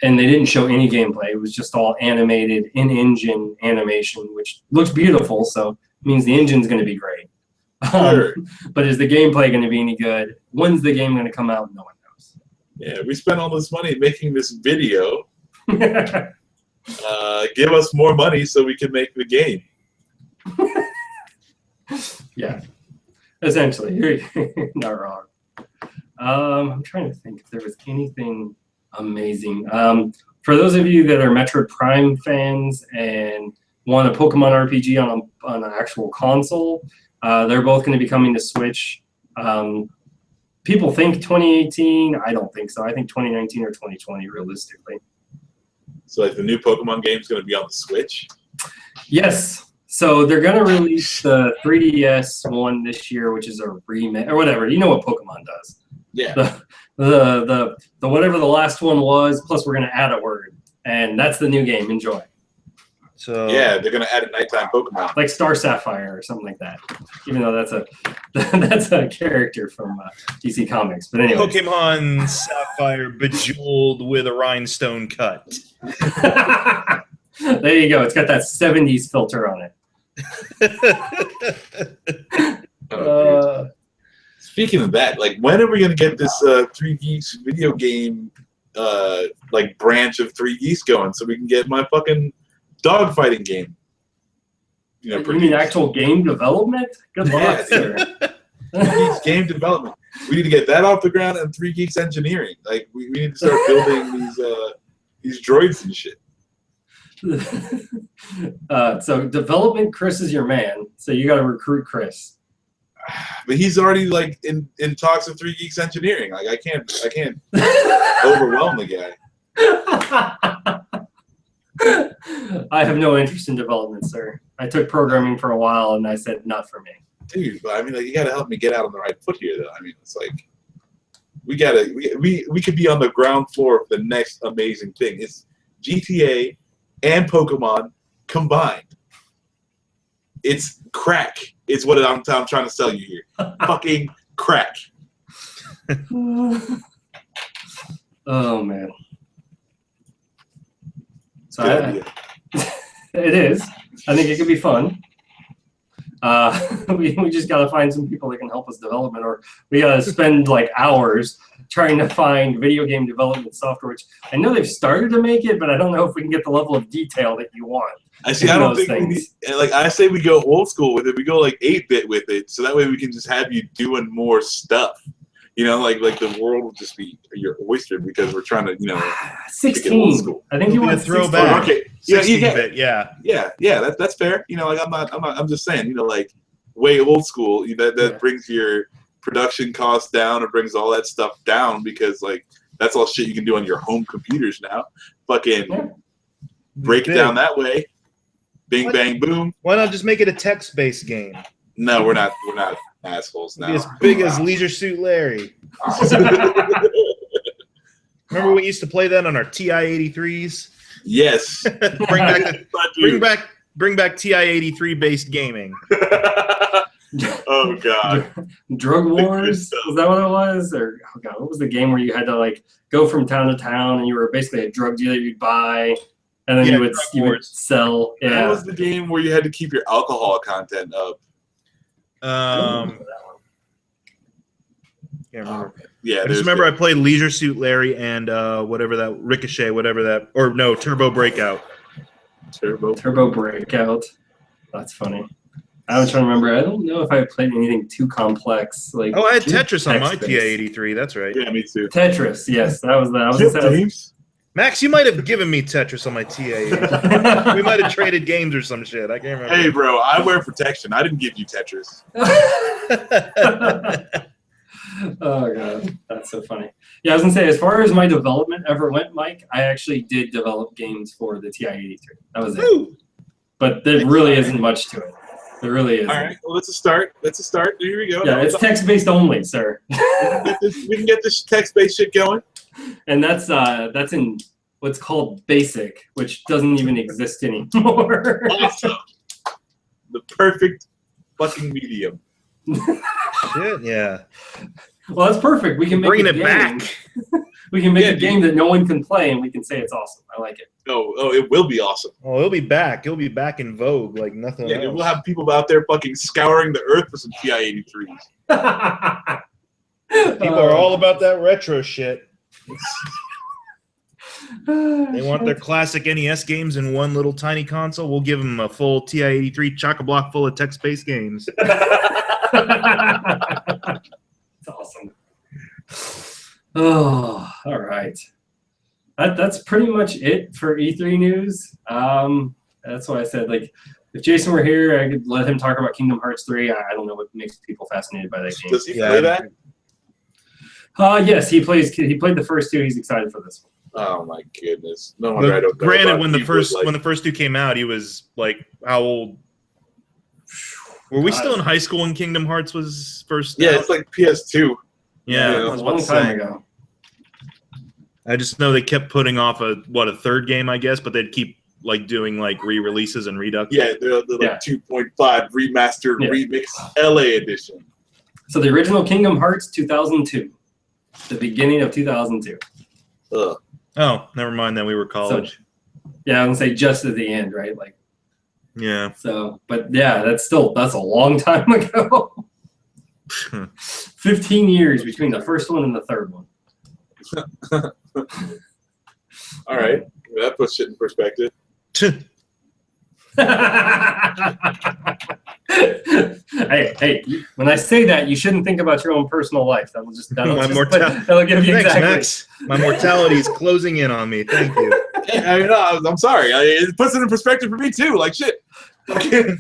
they didn't show any gameplay. It was just all animated, in-engine animation, which looks beautiful, so it means the engine's going to be great. Sure. But is the gameplay going to be any good? When's the game going to come out? No one knows. Yeah, we spent all this money making this video. Give us more money so we can make the game. Yeah, essentially, you're not wrong. I'm trying to think if there was anything amazing. For those of you that are Metroid Prime fans and want a Pokemon RPG on an actual console, they're both going to be coming to Switch. People think 2018. I don't think so. I think 2019 or 2020, realistically. So, like, the new Pokemon game is going to be on the Switch? Yes. So they're going to release the 3DS one this year, which is a remake or whatever. You know what Pokemon does. Yeah. The whatever the last one was, plus we're going to add a word. And that's the new game. Enjoy. So Yeah, they're gonna add a nighttime Pokemon. Like Star Sapphire or something like that. Even though that's a character from DC Comics. But anyway. Pokemon Sapphire bejeweled with a rhinestone cut. There you go. It's got that 70s filter on it. Speaking of that, like, when are we gonna get this 3 Geeks video game like branch of 3 Geeks going, so we can get my fucking dogfighting game? You mean actual game development? Good luck, sir. 3 Geeks game development. We need to get that off the ground, and 3 Geeks engineering. Like, we need to start building these droids and shit. So development, Chris is your man. So you got to recruit Chris. But he's already like in talks of 3 Geeks engineering. Like, I can't overwhelm the guy. I have no interest in development, sir. I took programming for a while, and I said not for me. Dude, but I mean, like, you gotta help me get out on the right foot here, though. I mean, it's like we could be on the ground floor of the next amazing thing. It's GTA and Pokemon combined. It's crack. It's what I'm trying to sell you here. Fucking crack. Oh man. So it is. I think it could be fun. We just got to find some people that can help us development, or we got to spend like hours trying to find video game development software, which I know they've started to make it, but I don't know if we can get the level of detail that you want. I don't think we need, like, I say we go old school with it. We go like 8-bit with it, so that way we can just have you doing more stuff. You know, like the world will just be your oyster because we're trying to, 16. I think you want to throw back. Okay, 16-bit, yeah. That's fair. Like, I'm just saying, like, way old school. That brings your production costs down. It brings all that stuff down because, like, that's all shit you can do on your home computers now. Fucking break it down that way. Bing, bang, boom. Why not just make it a text-based game? No, we're not assholes now. Be as big as Leisure Suit Larry. Remember we used to play that on our TI-83s? Yes. Bring back TI-83 based gaming. Oh god. Drug Wars? Was that what it was? Or oh god, what was the game where you had to like go from town to town and you were basically a drug dealer? You'd buy and then you would sell. Yeah. That was the game where you had to keep your alcohol content up. Can't remember. Yeah, I just remember I played Leisure Suit Larry and whatever that Ricochet, Turbo Breakout. Turbo Breakout. That's funny. I was trying to remember. I don't know if I played anything too complex. Like I had Tetris on my TI-83. That's right. Yeah, me too. Tetris, yes, that was that. Max, you might have given me Tetris on my TI-83. We might have traded games or some shit. I can't remember. Hey, bro, I wear protection. I didn't give you Tetris. Oh god, that's so funny. Yeah, I was gonna say, as far as my development ever went, Mike, I actually did develop games for the TI-83. That was it. But there really isn't much to it. There really is. All right, well, that's a start. Here we go. Yeah, it's text-based only, sir. We can get this text-based shit going. And that's in what's called BASIC, which doesn't even exist anymore. Awesome. The perfect fucking medium. Shit, yeah. Well, that's perfect. We can make bringing it back. We can make a game that no one can play, and we can say it's awesome. I like it. Oh, it will be awesome. Oh, it'll be back. It'll be back in vogue like nothing else. Yeah, we'll have people out there fucking scouring the earth for some TI-83s. People are all about that retro shit. They want their classic NES games in one little tiny console. We'll give them a full TI-83 chock-a-block full of text-based games. It's awesome. Oh, all right. That's pretty much it for E3 news. That's why I said, like, if Jason were here, I could let him talk about Kingdom Hearts 3. I don't know what makes people fascinated by that game. Does he play that? Yes, he played the first two. He's excited for this one. Oh my goodness! No wonder I don't know. Granted, when the first two came out, he was like, how old? Were we still in high school when Kingdom Hearts was first? Yeah, out? it's like PS2. Yeah, it was a long time ago. I just know they kept putting off a third game, I guess, but they'd keep like doing like re-releases and redux. Yeah, they're like 2.5 remastered remix LA edition. So the original Kingdom Hearts 2002, the beginning of 2002. Ugh. Oh, never mind. Then we were college. So, yeah, I would say just at the end, right? Like. Yeah. So, but yeah, that's a long time ago. 15 years between the first one and the third one. All right, that puts shit in perspective. hey, when I say that, you shouldn't think about your own personal life. That'll give you Thanks, exactly. Max. My mortality is closing in on me. Thank you. I mean, I'm sorry. It puts it in perspective for me too. Like shit. I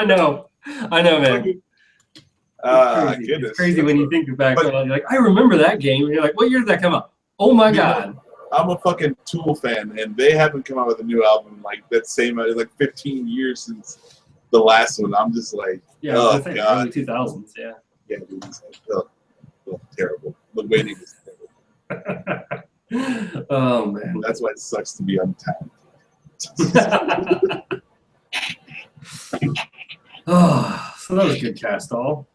know, man. Goodness. It's crazy when you think back. You're like, I remember that game. And you're like, what year did that come out? Oh my god. I'm a fucking Tool fan, and they haven't come out with a new album like that same like 15 years since the last one. I'm just like, oh god, early 2000s, yeah. Yeah, dude, it's like, terrible. The waiting is terrible. Oh man, that's why it sucks to be untalented. Oh, so that was a good cast all.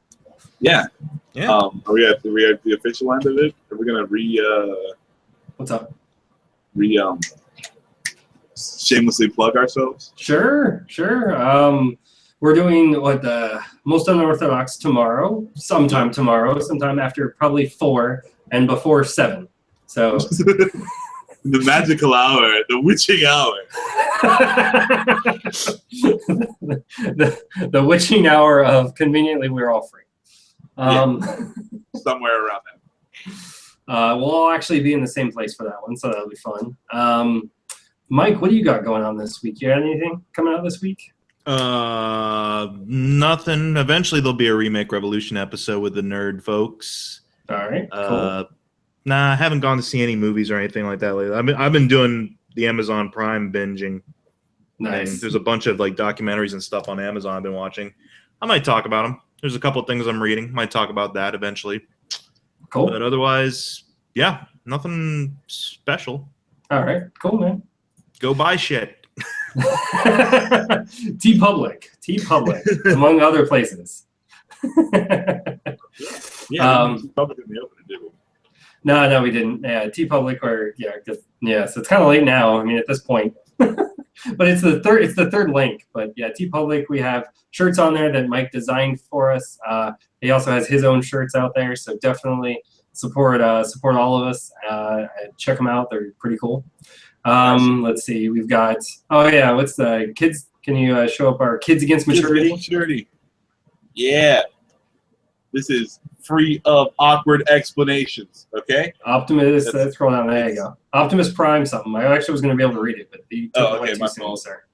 Yeah. Yeah. Are we at the official end of it? Are we gonna what's up? Shamelessly plug ourselves? Sure. We're doing the most unorthodox tomorrow, sometime after probably 4 and before 7. So the magical hour, the witching hour. the witching hour of conveniently we're all free. Somewhere around that. We'll all actually be in the same place for that one, so that'll be fun. Mike, what do you got going on this week? You got anything coming out this week? Nothing. Eventually there'll be a Remake Revolution episode with the nerd folks. All right, cool. Nah, I haven't gone to see any movies or anything like that lately. I've been doing the Amazon Prime binging. Nice. And there's a bunch of like documentaries and stuff on Amazon I've been watching. I might talk about them. There's a couple of things I'm reading. Might talk about that eventually. Cool. But otherwise, yeah, nothing special. All right, cool, man. Go buy shit. T-Public, among other places. T-Public in the opening, did we? No, we didn't. Yeah, T-Public, or so it's kind of late now. I mean, at this point, but it's the third link. But yeah, T-Public, we have shirts on there that Mike designed for us. He also has his own shirts out there, so definitely support all of us. Check them out; they're pretty cool. Let's see, we've got. Oh yeah, what's the kids? Can you show up our Kids Against Maturity? Yeah. This is free of awkward explanations, okay? Optimus, let's scroll down. There you go. Optimus Prime something. I actually was going to be able to read it, but you took it way too soon, sir.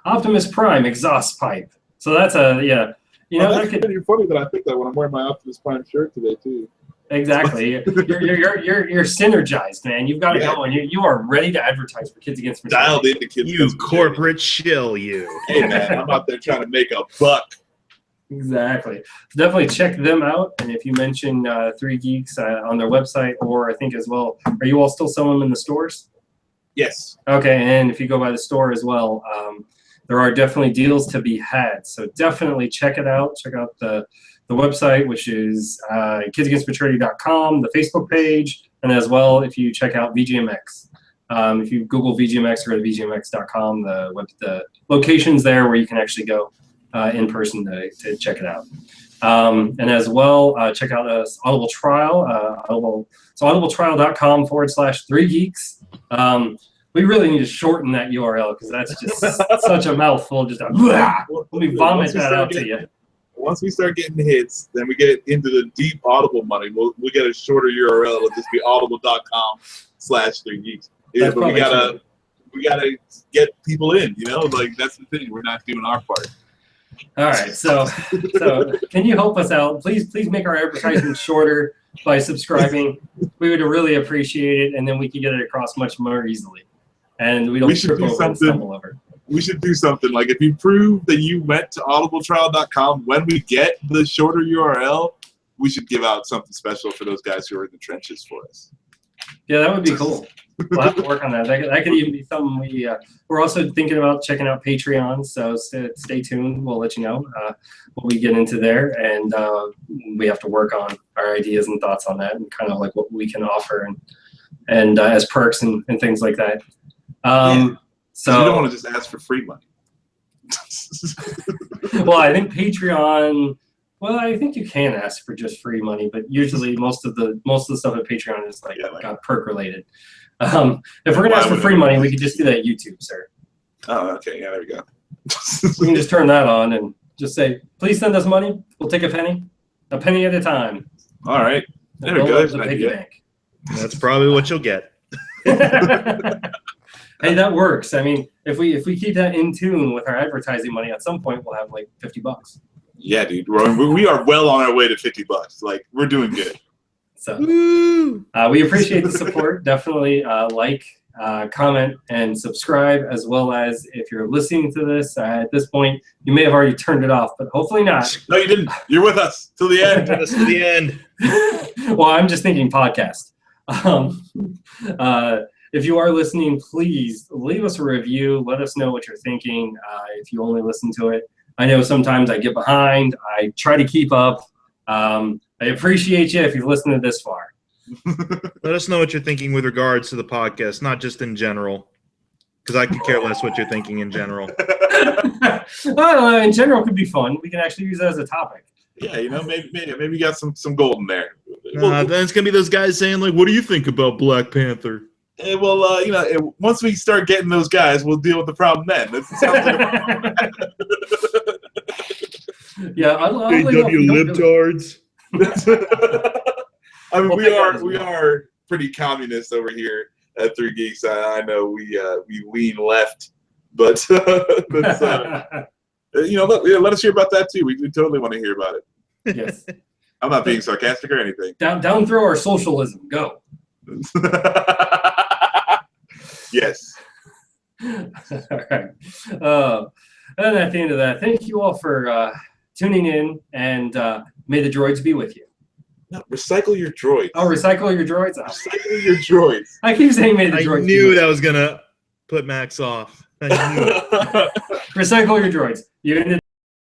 Optimus Prime exhaust pipe. So that's that's pretty funny that I think that when I'm wearing my Optimus Prime shirt today too. Exactly. You're synergized, man. You've got to go, and you are ready to advertise for Kids Against Maturity. Dialed into Kids Against corporate shill, you. Hey man, I'm out there trying to make a buck. Exactly. So definitely check them out. And if you mention 3 Geeks on their website, or I think as well, are you all still selling them in the stores? Yes. Okay, and if you go by the store as well, there are definitely deals to be had. So definitely check it out. Check out the website, which is kidsagainstmaturity.com, the Facebook page, and as well if you check out VGMX. If you Google VGMX or go to VGMX.com, the location's there where you can actually go in person to check it out. And as well, check out Audible Trial. audibletrial.com/3geeks. We really need to shorten that URL because that's just such a mouthful. Just let me vomit that out to you. Once we start getting hits, then we get into the deep Audible money. We'll get a shorter URL. It'll just be audible.com/3geeks. Yeah, but we gotta get people in. Like that's the thing. We're not doing our part. All right, so can you help us out? Please make our advertisement shorter by subscribing. We would really appreciate it, and then we can get it across much more easily. And we don't trip over and stumble over. We should do something like if you prove that you went to audibletrial.com, when we get the shorter URL, we should give out something special for those guys who are in the trenches for us. Yeah, that would be cool. We'll have to work on that. That could even be something we're also thinking about checking out Patreon. So stay tuned. We'll let you know what we get into there, and we have to work on our ideas and thoughts on that, and kind of like what we can offer and as perks and things like that. So you don't want to just ask for free money. Well, I think Patreon. Well, I think you can ask for just free money, but usually most of the stuff at Patreon is like perk related. If we're gonna ask for free money, we could just do that at YouTube, sir. Oh, okay. Yeah, there we go. We can just turn that on and just say, please send us money. We'll take a penny at a time. All right. There we go. There's an idea. Bank. That's probably what you'll get. Hey, that works. I mean, if we keep that in tune with our advertising money, at some point we'll have like $50. Yeah, dude. We are well on our way to $50. Like, we're doing good. So we appreciate the support. Definitely like, comment, and subscribe, as well as if you're listening to this at this point, you may have already turned it off, but hopefully not. No, you didn't. You're with us till the end. To the end. Well, I'm just thinking podcast. If you are listening, please leave us a review. Let us know what you're thinking if you only listen to it. I know sometimes I get behind. I try to keep up. I appreciate you if you've listened to this far. Let us know what you're thinking with regards to the podcast, not just in general, because I could care less what you're thinking in general. In general could be fun. We can actually use that as a topic. Yeah, you know, maybe you got some gold in there. Then it's gonna be those guys saying like, "What do you think about Black Panther?" Well, you know, once we start getting those guys, we'll deal with the problem then. That sounds like Yeah, AW libtards. I mean, we are pretty communist over here at Three Geeks. I know we lean left, but you know, let us hear about that too. We totally want to hear about it. Yes. I'm not being sarcastic or anything. Down throw our socialism. Go. Yes. All right. And at the end of that, thank you all for tuning in, and may the droids be with you. No, recycle your droids. Oh, recycle your droids? Oh. Recycle your droids. I keep saying may the droids I knew that was going to put Max off. I knew it. Recycle your droids. You ended